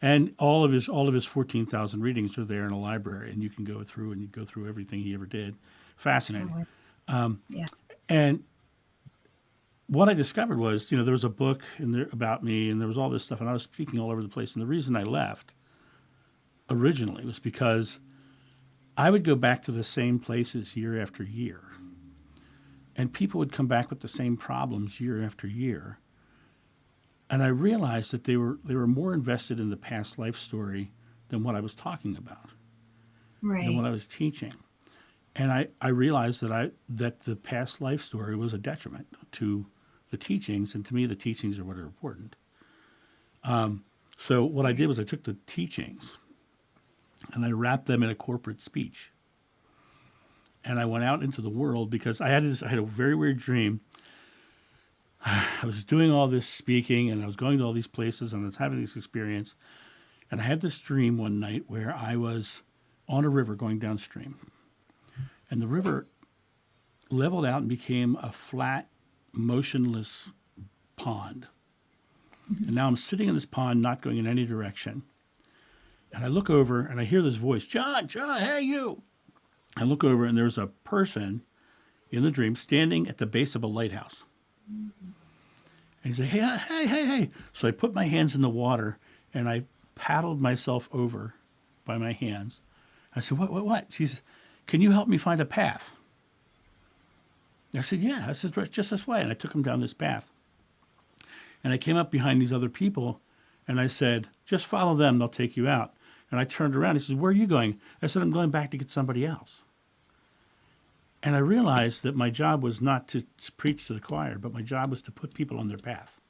and all of his 14,000 readings are there in a library, and you can go through and you go through everything he ever did. Oh, Fascinating. wow. Yeah. And what I discovered was, there was a book in there about me, and there was all this stuff, and I was speaking all over the place. And the reason I left originally was because I would go back to the same places year after year, and people would come back with the same problems year after year. And I realized that they were more invested in the past life story than what I was talking about, than what Right. I was teaching. And I realized that the past life story was a detriment to the teachings, and to me, the teachings are what are important. So what I did Right. was I took the teachings and I wrapped them in a corporate speech. And I went out into the world because I had a very weird dream. I was doing all this speaking and I was going to all these places and I was having this experience. And I had this dream one night where I was on a river going downstream. And the river leveled out and became a flat, motionless pond. And now I'm sitting in this pond, not going in any direction. And I look over and I hear this voice, John, hey, you. I look over and there's a person in the dream standing at the base of a lighthouse. And he's like, hey. So I put my hands in the water and I paddled myself over by my hands. I said, what? She said, can you help me find a path? I said, yeah. I said, just this way. And I took him down this path. And I came up behind these other people and I said, just follow them. They'll take you out. And I turned around. He says, where are you going? I said, I'm going back to get somebody else. And I realized that my job was not to preach to the choir, but my job was to put people on their path.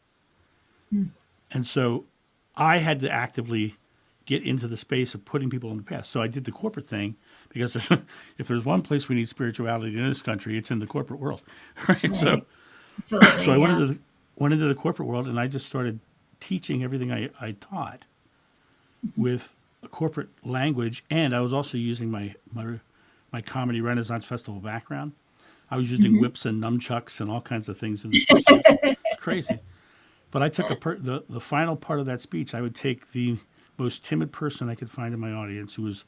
And so I had to actively get into the space of putting people on the path. So I did the corporate thing because if there's one place we need spirituality in this country, it's in the corporate world, right? So I went into the corporate world and I just started teaching everything I taught with a corporate language, and I was also using my comedy Renaissance Festival background. I was using whips and nunchucks and all kinds of things. It's crazy. But I took the final part of that speech. I would take the most timid person I could find in my audience who was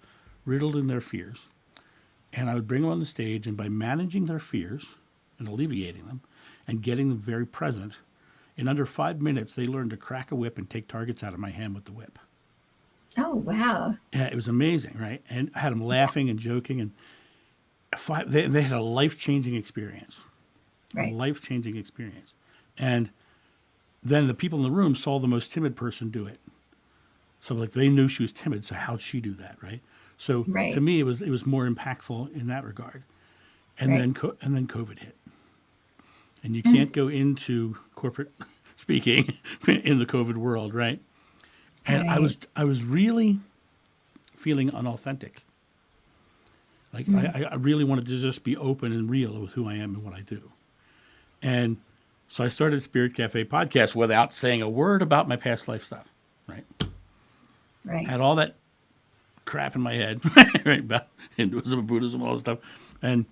riddled in their fears, and I would bring them on the stage, and by managing their fears and alleviating them and getting them very present, in under 5 minutes, they learned to crack a whip and take targets out of my hand with the whip. Oh, wow. Yeah, it was amazing, right? And I had them laughing and joking, and they had a life-changing experience. Right. A life-changing experience. And then the people in the room saw the most timid person do it. So like they knew she was timid, so how'd she do that, right? So to me, it was more impactful in that regard. And then COVID hit. And you can't go into corporate speaking in the COVID world, right? And I was really feeling unauthentic. Like I really wanted to just be open and real with who I am and what I do. And so I started Spirit Cafe podcast without saying a word about my past life stuff, right? Right. Had all that crap in my head, right, about Hinduism and Buddhism, all that stuff, and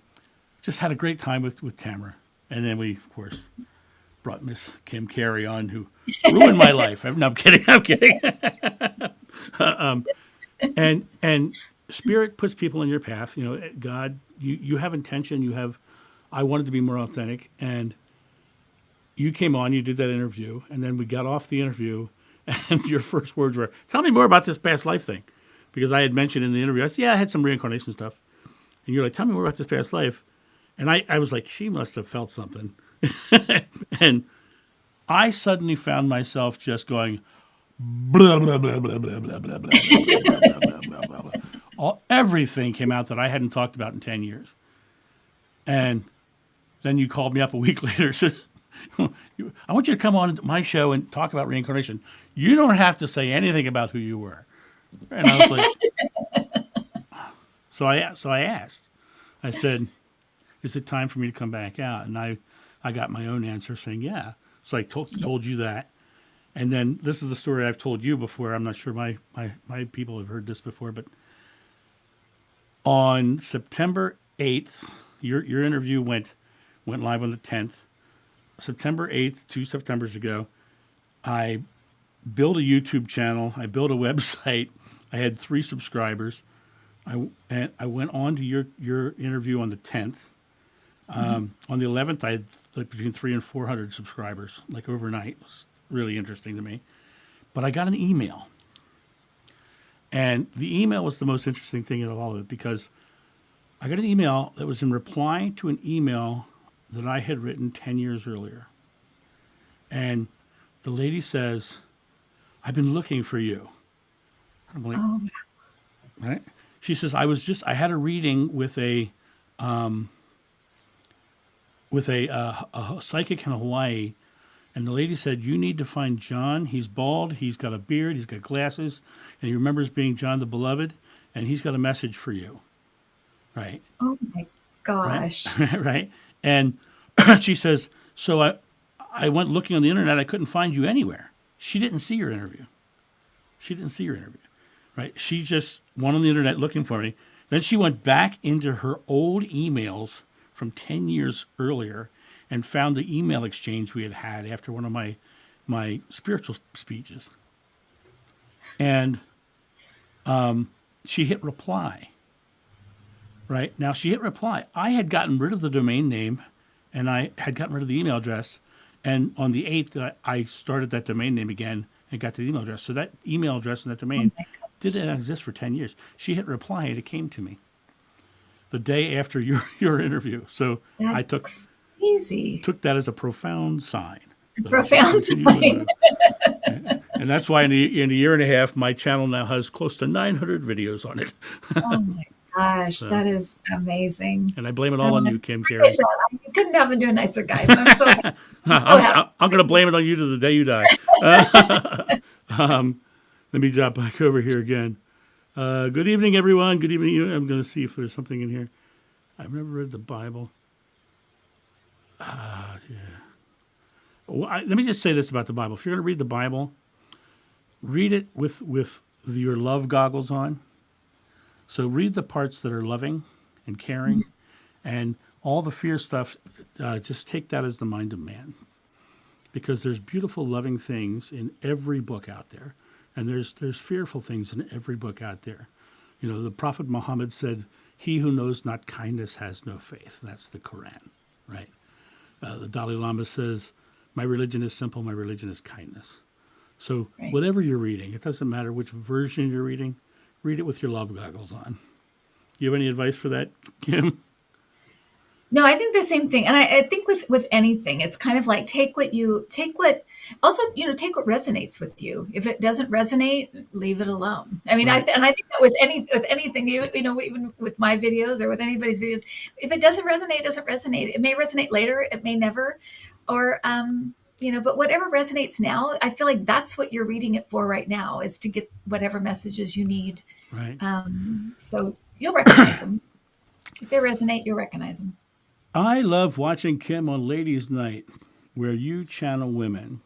just had a great time with Tamara. And then we, of course, brought Miss Kim Carey on, who ruined my life. No, I'm kidding. And Spirit puts people in your path. You know, God, you have intention. I wanted to be more authentic, and you came on. You did that interview, and then we got off the interview, and your first words were, "Tell me more about this past life thing," because I had mentioned in the interview, I said, "Yeah, I had some reincarnation stuff," and you're like, "Tell me more about this past life," and I was like, "She must have felt something," and I suddenly found myself just going, blah, blah, blah, blah, blah, blah, blah, blah, blah, blah, blah. Everything came out that I hadn't talked about in 10 years. And then you called me up a week later and said, I want you to come on my show and talk about reincarnation. You don't have to say anything about who you were. And I was like, so I asked. I said, is it time for me to come back out? And I got my own answer saying, yeah. So I told you that. And then this is the story I've told you before. I'm not sure my people have heard this before, but on September 8th, your interview went live on the 10th. September 8th, 2 Septembers ago, I built a YouTube channel. I built a website. I had 3 subscribers. I went on to your interview on the 10th. On the 11th, I had like between 300 and 400 subscribers, like overnight. It was really interesting to me. But I got an email. And the email was the most interesting thing in all of it, because I got an email that was in reply to an email that I had written 10 years earlier. And the lady says, I've been looking for you. I'm like, right? She says, I had a reading with a psychic in Hawaii, and the lady said, you need to find John. He's bald, he's got a beard, he's got glasses, and he remembers being John the Beloved, and he's got a message for you, right? Oh my Right, gosh. right. And she says, so I went looking on the internet. I couldn't find you anywhere. She didn't see your interview. She didn't see your interview, right? She just went on the internet looking for me. Then she went back into her old emails from 10 years earlier and found the email exchange we had after one of my spiritual speeches. And she hit reply. Right now, she hit reply. I had gotten rid of the domain name, and I had gotten rid of the email address. And on the 8th, I started that domain name again and got the email address. So that email address and that Oh domain my gosh. didn't exist for 10 years. She hit reply, and it came to me the day after your interview. So I That's crazy. took that as a profound sign that I should Profound continue to sign. live. And that's why in a year and a half, my channel now has close to 900 videos on it. Oh my gosh, So, that is amazing. and I blame it all on Like you, Kim I Carey. said, I couldn't have been doing nicer, guys. I'm so happy. So happy. I'm going to blame it on you to the day you die. Let me drop back over here again. Good evening, everyone. Good evening. I'm going to see if there's something in here. I've never read the Bible. Yeah. Well, let me just say this about the Bible. If you're going to read the Bible, read it with your love goggles on. So read the parts that are loving and caring, and all the fear stuff. Just take that as the mind of man, because there's beautiful, loving things in every book out there, and there's fearful things in every book out there. You know, the Prophet Muhammad said, "He who knows not kindness has no faith." That's the Quran, right? The Dalai Lama says, "My religion is simple. My religion is kindness." So Right. whatever you're reading, it doesn't matter which version you're reading. Read it with your love goggles on. You have any advice for that, Kim? No, I think the same thing. And I think with anything, it's kind of like take what also, take what resonates with you. If it doesn't resonate, leave it alone. I mean, Right. I think that with anything, even with my videos or with anybody's videos, if it doesn't resonate, it doesn't resonate. It may resonate later, it may never, or, but whatever resonates now, I feel like that's what you're reading it for right now, is to get whatever messages you need. Right. So you'll recognize them. If they resonate, you'll recognize them. I love watching Kim on Ladies' Night, where you channel women.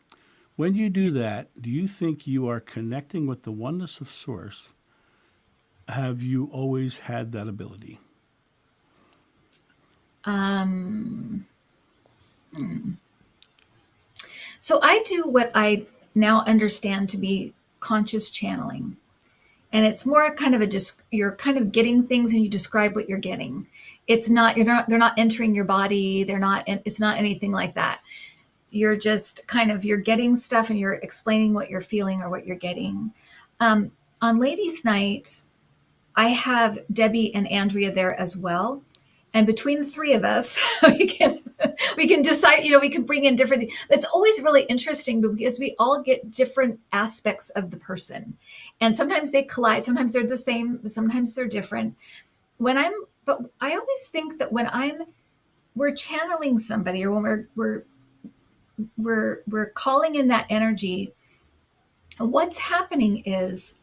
When you do that, do you think you are connecting with the oneness of Source? Have you always had that ability? Um, So I do what I now understand to be conscious channeling. And it's more kind of you're kind of getting things and you describe what you're getting. They're not entering your body. It's not anything like that. You're just you're getting stuff and you're explaining what you're feeling or what you're getting. On Ladies' Night, I have Debbie and Andrea there as well. And between the three of us, we can decide, we can bring in different things. It's always really interesting because we all get different aspects of the person. And sometimes they collide, sometimes they're the same, sometimes they're different. But I always think that when we're channeling somebody, or when we're calling in that energy, what's happening is,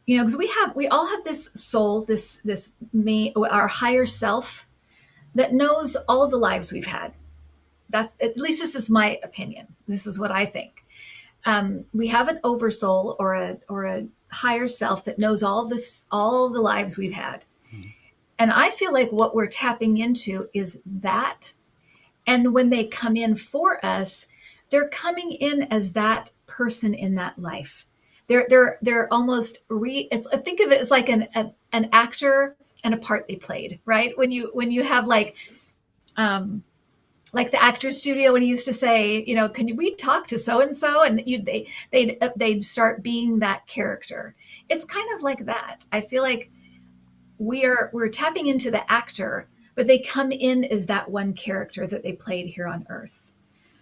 because we all have this soul, this our higher self that knows all the lives we've had. At least this is my opinion. This is what I think. We have an oversoul or a higher self that knows all the lives we've had. And I feel like what we're tapping into is that. And when they come in for us, they're coming in as that person in that life. They're almost think of it as like an actor and a part they played, right? When you have like the Actors Studio, when he used to say, can we talk to so and so, and they'd start being that character. It's kind of like that. I feel like we're tapping into the actor, but they come in as that one character that they played here on Earth.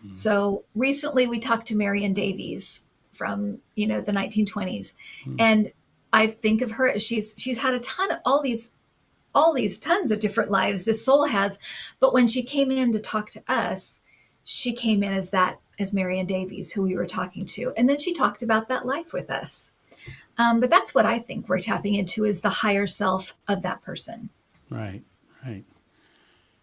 Mm-hmm. So recently we talked to Marion Davies from the 1920s, and I think of her as she's had a ton of all these tons of different lives this soul has, but when she came in to talk to us, she came in as Marion Davies, who we were talking to, and then she talked about that life with us. But that's what I think we're tapping into, is the higher self of that person. Right. Right.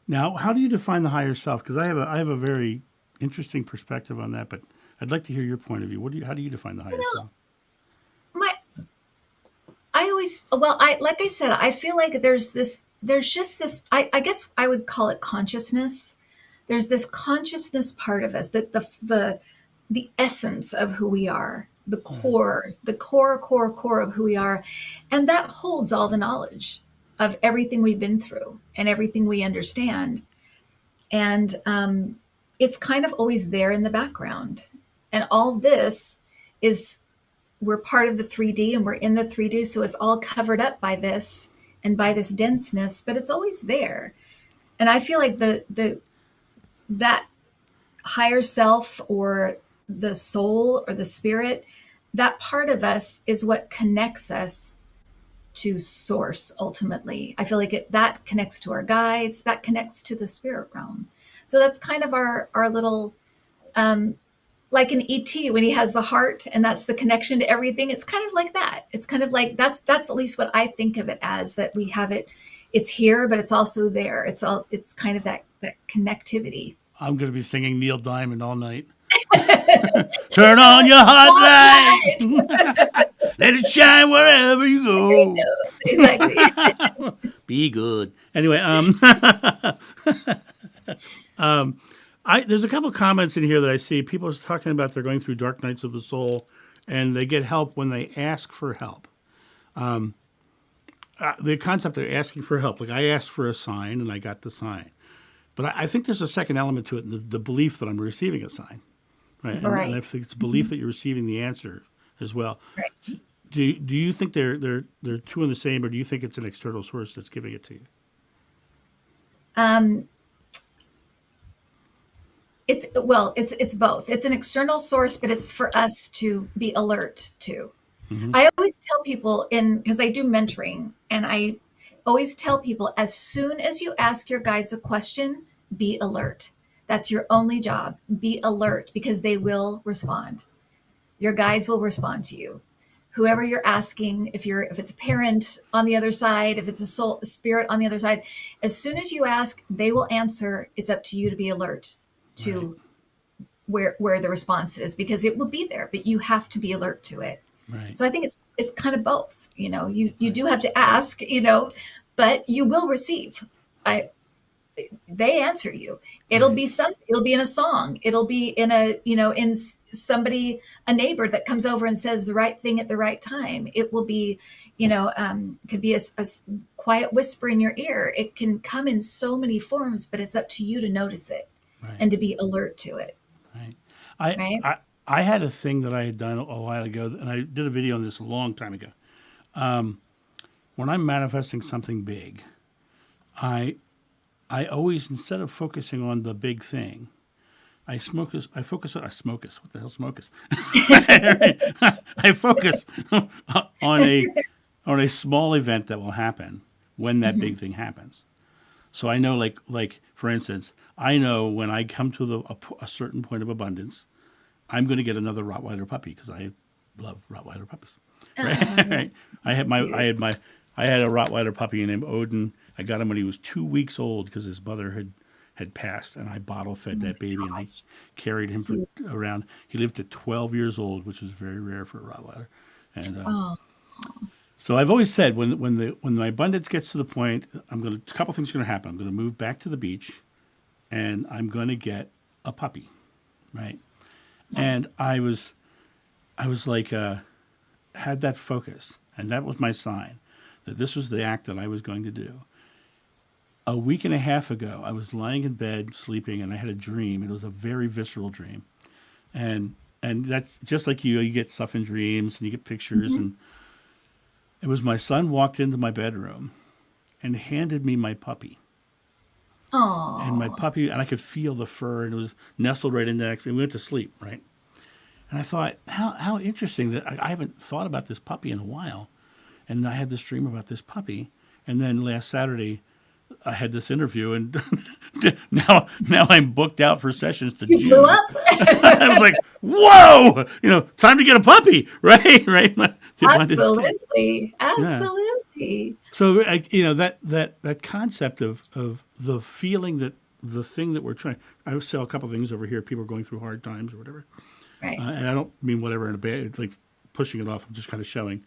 Now, how do you define the higher self? Because I have a very interesting perspective on that, but I'd like to hear your point of view. How do you define the You higher self? know, my I always, well, I like I said, I feel like there's just this, I guess I would call it consciousness. There's this consciousness part of us, that the essence of who we are, Right. the core of who we are, and that holds all the knowledge of everything we've been through and everything we understand. And it's kind of always there in the background. And all this is, we're part of the 3D and we're in the 3D. So it's all covered up by this and by this denseness, but it's always there. And I feel like that higher self, or the soul, or the spirit, that part of us is what connects us to source. Ultimately, I feel like that connects to our guides, that connects to the spirit realm. So that's kind of our little, um, like an ET when he has the heart, and that's the connection to everything. It's kind of like that. It's kind of like, that's at least what I think of it as, that we have it. It's here, but it's also there. It's kind of that connectivity. I'm going to be singing Neil Diamond all night. Turn on your hot All light. right. Let it shine wherever you There you go. go. Exactly. Be good. Anyway, there's a couple of comments in here that I see. People are talking about they're going through dark nights of the soul, and they get help when they ask for help. The concept of asking for help, like I asked for a sign and I got the sign, but I think there's a second element to it, the belief that I'm receiving a sign, right? And I Right. think it's a belief that you're receiving the answer as well. Right. Do you think they're two in the same, or do you think it's an external source that's giving it to you? Um, it's both. It's an external source, but it's for us to be alert to. Hmm. I always tell people, because I do mentoring, and I always tell people, as soon as you ask your guides a question, be alert. That's your only job. Be alert, because they will respond. Your guides will respond to you. Whoever you're asking, if it's a parent on the other side, if it's a spirit on the other side, as soon as you ask, they will answer. It's up to you to be alert Right, to where the response is, because it will be there, but you have to be alert to it. right, So I think it's kind of both. You right, do have to ask, but you will receive. I They answer you. right, It'll be in a song. It'll be in somebody, a neighbor that comes over and says the right thing at the right time. It will be, could be a quiet whisper in your ear. It can come in so many forms, but it's up to you to notice it right, and to be alert to it. right. I, Right. I, I had a thing that I had done a while ago, and I did a video on this a long time ago. Um, when I'm manifesting something big, I I always, instead of focusing on the big thing, I focus on, I smokus. What the hell smokus? I focus on a small event that will happen when that Mhm. big thing happens. So I know, like for instance, I know when I come to a certain point of abundance, I'm going to get another Rottweiler puppy because I love Rottweiler puppies. Right? Oh, Right. I had my I cute. had my I had a Rottweiler puppy named Odin. I got him when he was 2 weeks old because his mother had passed, and I bottle Oh fed my that baby, and I gosh. carried him for Cute. around. He lived to 12 years old, which was very rare for a Rottweiler. And Oh, so I've always said, when my abundance gets to the point, a couple things are going to happen. I'm going to move back to the beach, and I'm going to get a puppy, right? And nice. I was like, had that focus, and that was my sign that this was the act that I was going to do. A week and a half ago, I was lying in bed sleeping, and I had a dream. It was a very visceral dream, and that's just like you. You get stuff in dreams, and you get pictures, Hmm. and it was my son walked into my bedroom and handed me my puppy. And my Oh, puppy, and I could feel the fur, and it was nestled right in next to me. We went to sleep, right? And I thought, how interesting that I haven't thought about this puppy in a while. And I had this dream about this puppy. And then last Saturday, I had this interview, and now I'm booked out for sessions to You blew June. up. I was like, whoa, time to get a puppy, right? Right. Mine is good. Absolutely. Yeah. Absolutely. So that concept of the feeling that the thing that we're trying. I saw a couple of things over here. People are going through hard times or whatever, Right. and I don't mean whatever in a bad. It's like pushing it off. I'm just kind of showing.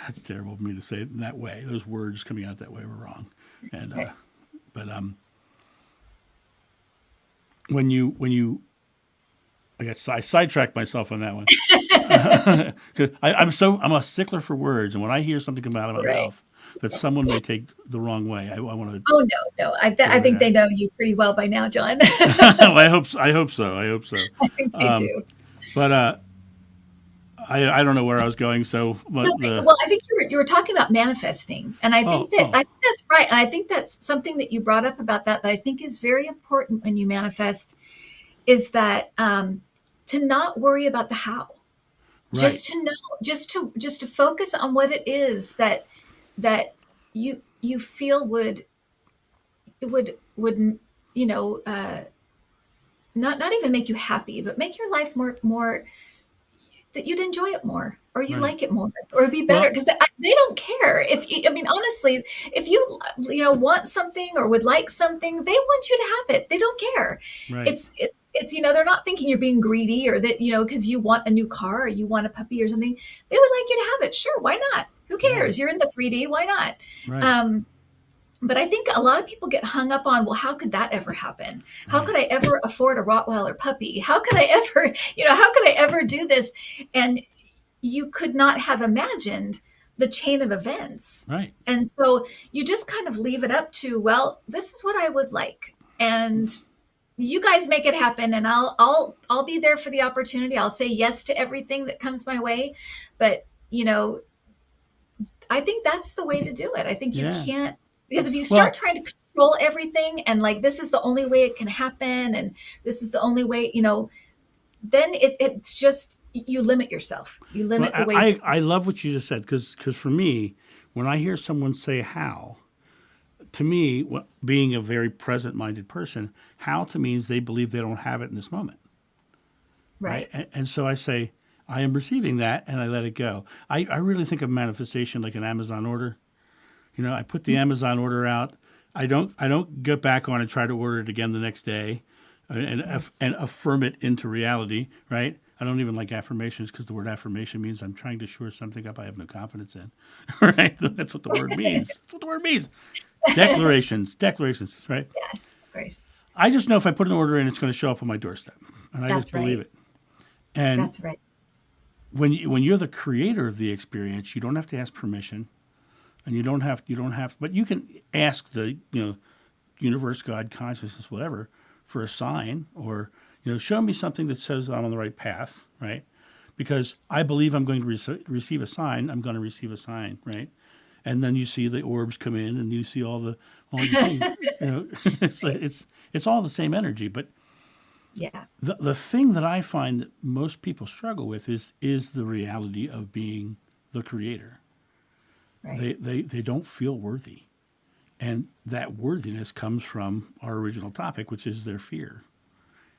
That's terrible for me to say it in that way. Those words coming out that way were wrong, and Right. but when you I sidetracked myself on that one. 'Cause I'm a stickler for words, and when I hear something come out of my Right. mouth that someone may take the wrong way, I want to Oh, no, no. I get rid think of they know you pretty well by now, John. that. Well, I hope so. I hope so. I think they Um, do. but I don't know where I was going. So, No, but the well, I think you were talking about manifesting, and oh I oh think that's right, and I think that's something that you brought up about that I think is very important when you manifest is that to not worry about the how, right just to know, just to focus on what it is that you feel would you know not even make you happy, but make your life more that you'd enjoy it more or you right. like it more or it'd be better Well, because they don't care if you, I mean honestly if you want something or would like something they want you to have it, they don't care. right It's they're not thinking you're being greedy or that because you want a new car or you want a puppy or something. They would like you to have it, sure, why not? Who yeah cares? You're in the 3D, why not? right um but I think a lot of people get hung up on, well, how could that ever happen? How right could I ever afford a Rottweiler puppy? How could I ever, how could I ever do this? And you could not have imagined the chain of events. right. And so you just kind of leave it up to, well, this is what I would like. And you guys make it happen and I'll be there for the opportunity. I'll say yes to everything that comes my way. But, I think that's the way to do it. I think you Yeah. can't, because if you start Well, trying to control everything and like this is the only way it can happen and this is the only way, then it's just you limit yourself. You well, limit the ways. I love what you just said because for me, when I hear someone say how, to me, being a very present-minded person, how to me is they believe they don't have it in this moment, right? Right. And so I say, I am receiving that, and I let it go. I really think of manifestation like an Amazon order. I put the Amazon order out. I don't get back on and try to order it again the next day, and affirm it into reality, right? I don't even like affirmations because the word affirmation means I'm trying to shore something up I have no confidence in, right? That's what the word means. That's what the word means. Declarations, right? Yeah. Great. I just know if I put an order in, it's going to show up on my doorstep, and I just That's believe right. it. And That's right. when you're the creator of the experience, you don't have to ask permission, and you don't have, but you can ask the universe, God, consciousness, whatever, for a sign or show me something that says I'm on the right path, right? Because I believe I'm going to receive a sign. I'm going to receive a sign, right? And then you see the orbs come in, and you see all the things. It's all the same energy, but Yeah. the thing that I find that most people struggle with is the reality of being the creator. Right. They don't feel worthy, and that worthiness comes from our original topic, which is their fear,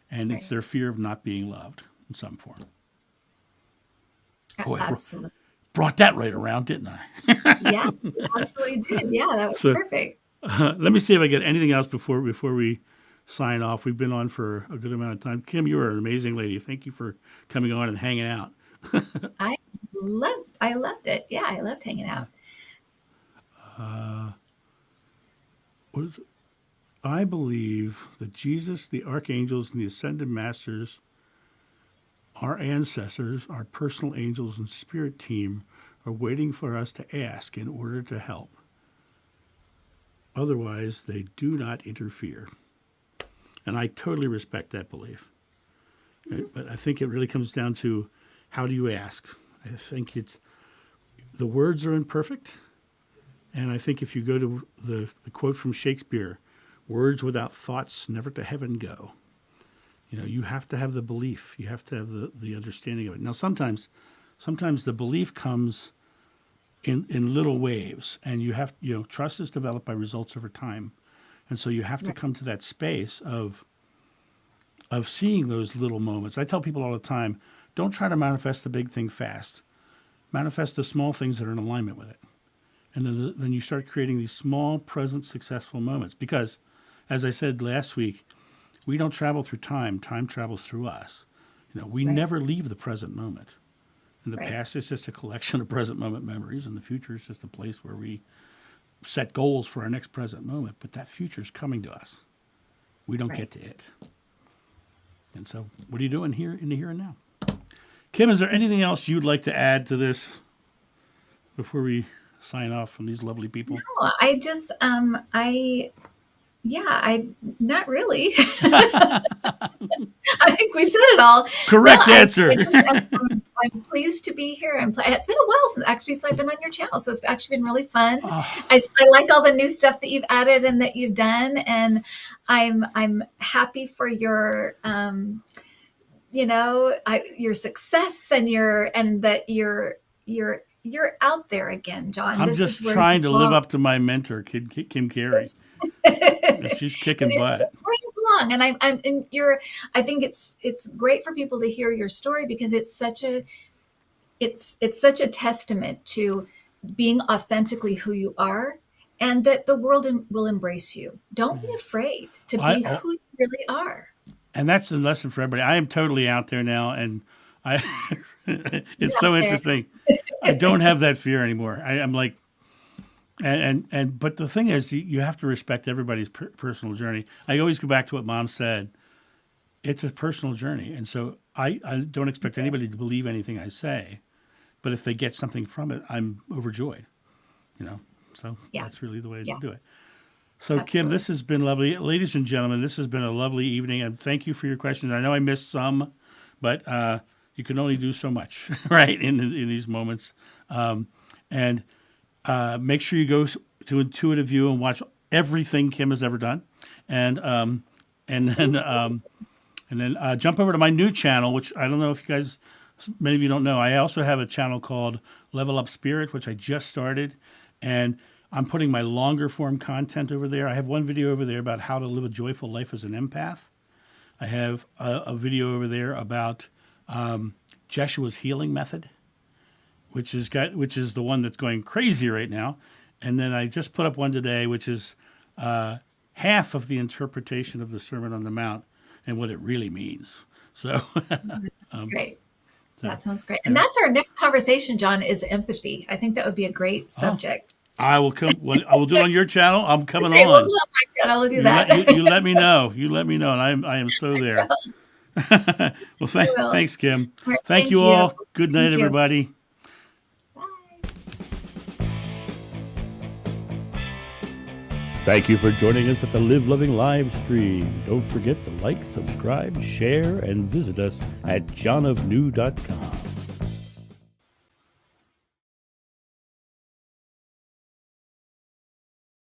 and it's Right. their fear of not being loved in some form. Boy, I Absolutely. brought that right Absolutely. around, didn't I? Yeah. You absolutely did. Yeah. That was So perfect. let me see if I get anything else before we sign off. We've been on for a good amount of time. Kim, you are an amazing lady. Thank you for coming on and hanging out. I loved it. Yeah. I loved hanging out. Uh, what is it? I believe that Jesus, the archangels, and the ascended masters, our ancestors, our personal angels and spirit team, are waiting for us to ask in order to help. Otherwise, they do not interfere. And I totally respect that belief. But I think it really comes down to how do you ask? I think the words are imperfect. And I think if you go to the quote from Shakespeare, words without thoughts never to heaven go. You have to have the belief. You have to have the understanding of it. Now, sometimes the belief comes in little waves, and you have, trust is developed by results over time, and so you have to Right. come to that space of seeing those little moments. I tell people all the time, don't try to manifest the big thing fast. Manifest the small things that are in alignment with it, and then you start creating these small, present, successful moments. Because, as I said last week, we don't travel through time; time travels through us. We Right. never leave the present moment. And the Right. past is just a collection of present moment memories, and the future is just a place where we set goals for our next present moment. But that future is coming to us. We don't Right. get to it. And so, what are you doing here in the here and now? Kim, is there anything else you'd like to add to this before we sign off from these lovely people? No, I just not really. I think we said it all. Correct answer. I'm pleased to be here. It's been a while since I've been on your channel, so it's actually been really fun. Oh, I like all the new stuff that you've added and that you've done, and I'm happy for your your success and that you're out there again, John. I'm This just is where trying you to live belong. up to my mentor, Kim Carey. And she's kicking It's butt. where you belong, and I think it's great for people to hear your story, because it's such a testament to being authentically who you are, and that the world will embrace you. Don't be afraid to be who you really are. And that's the lesson for everybody. I am totally out there now, and I it's so Out there. interesting. I don't have that fear anymore. I'm like, but the thing is, you have to respect everybody's personal journey. I always go back to what Mom said. It's a personal journey, and so I don't expect anybody to believe anything I say, but if they get something from it, I'm overjoyed. So Yeah. that's really the way Yeah. to do it. So, Kim, Absolutely. this has been lovely. Ladies and gentlemen, this has been a lovely evening, and thank you for your questions. I know I missed some, but you can only do so much, right, in these moments. And make sure you go to Intuitive View and watch everything Kim has ever done. And then jump over to my new channel, which I don't know if you guys, many of you don't know. I also have a channel called Level Up Spirit, which I just started. And I'm putting my longer form content over there. I have one video over there about how to live a joyful life as an empath. I have a video over there about Jeshua's healing method, which is the one that's going crazy right now. And then I just put up one today, which is half of the interpretation of the Sermon on the Mount and what it really means. So That sounds great. so, That sounds great. And that's our next conversation, John, is empathy. I think that would be a great subject. I will come. I will do it on your channel. I'm coming Okay, on. we'll do it on my channel. We'll do that. You let me know. You let me know, and I am so there. Well, thanks, Kim. All right, Thank you all. Good night, Thank you. everybody. Bye. Thank you for joining us at the Live Loving live stream. Don't forget to like, subscribe, share, and visit us at johnofnew.com.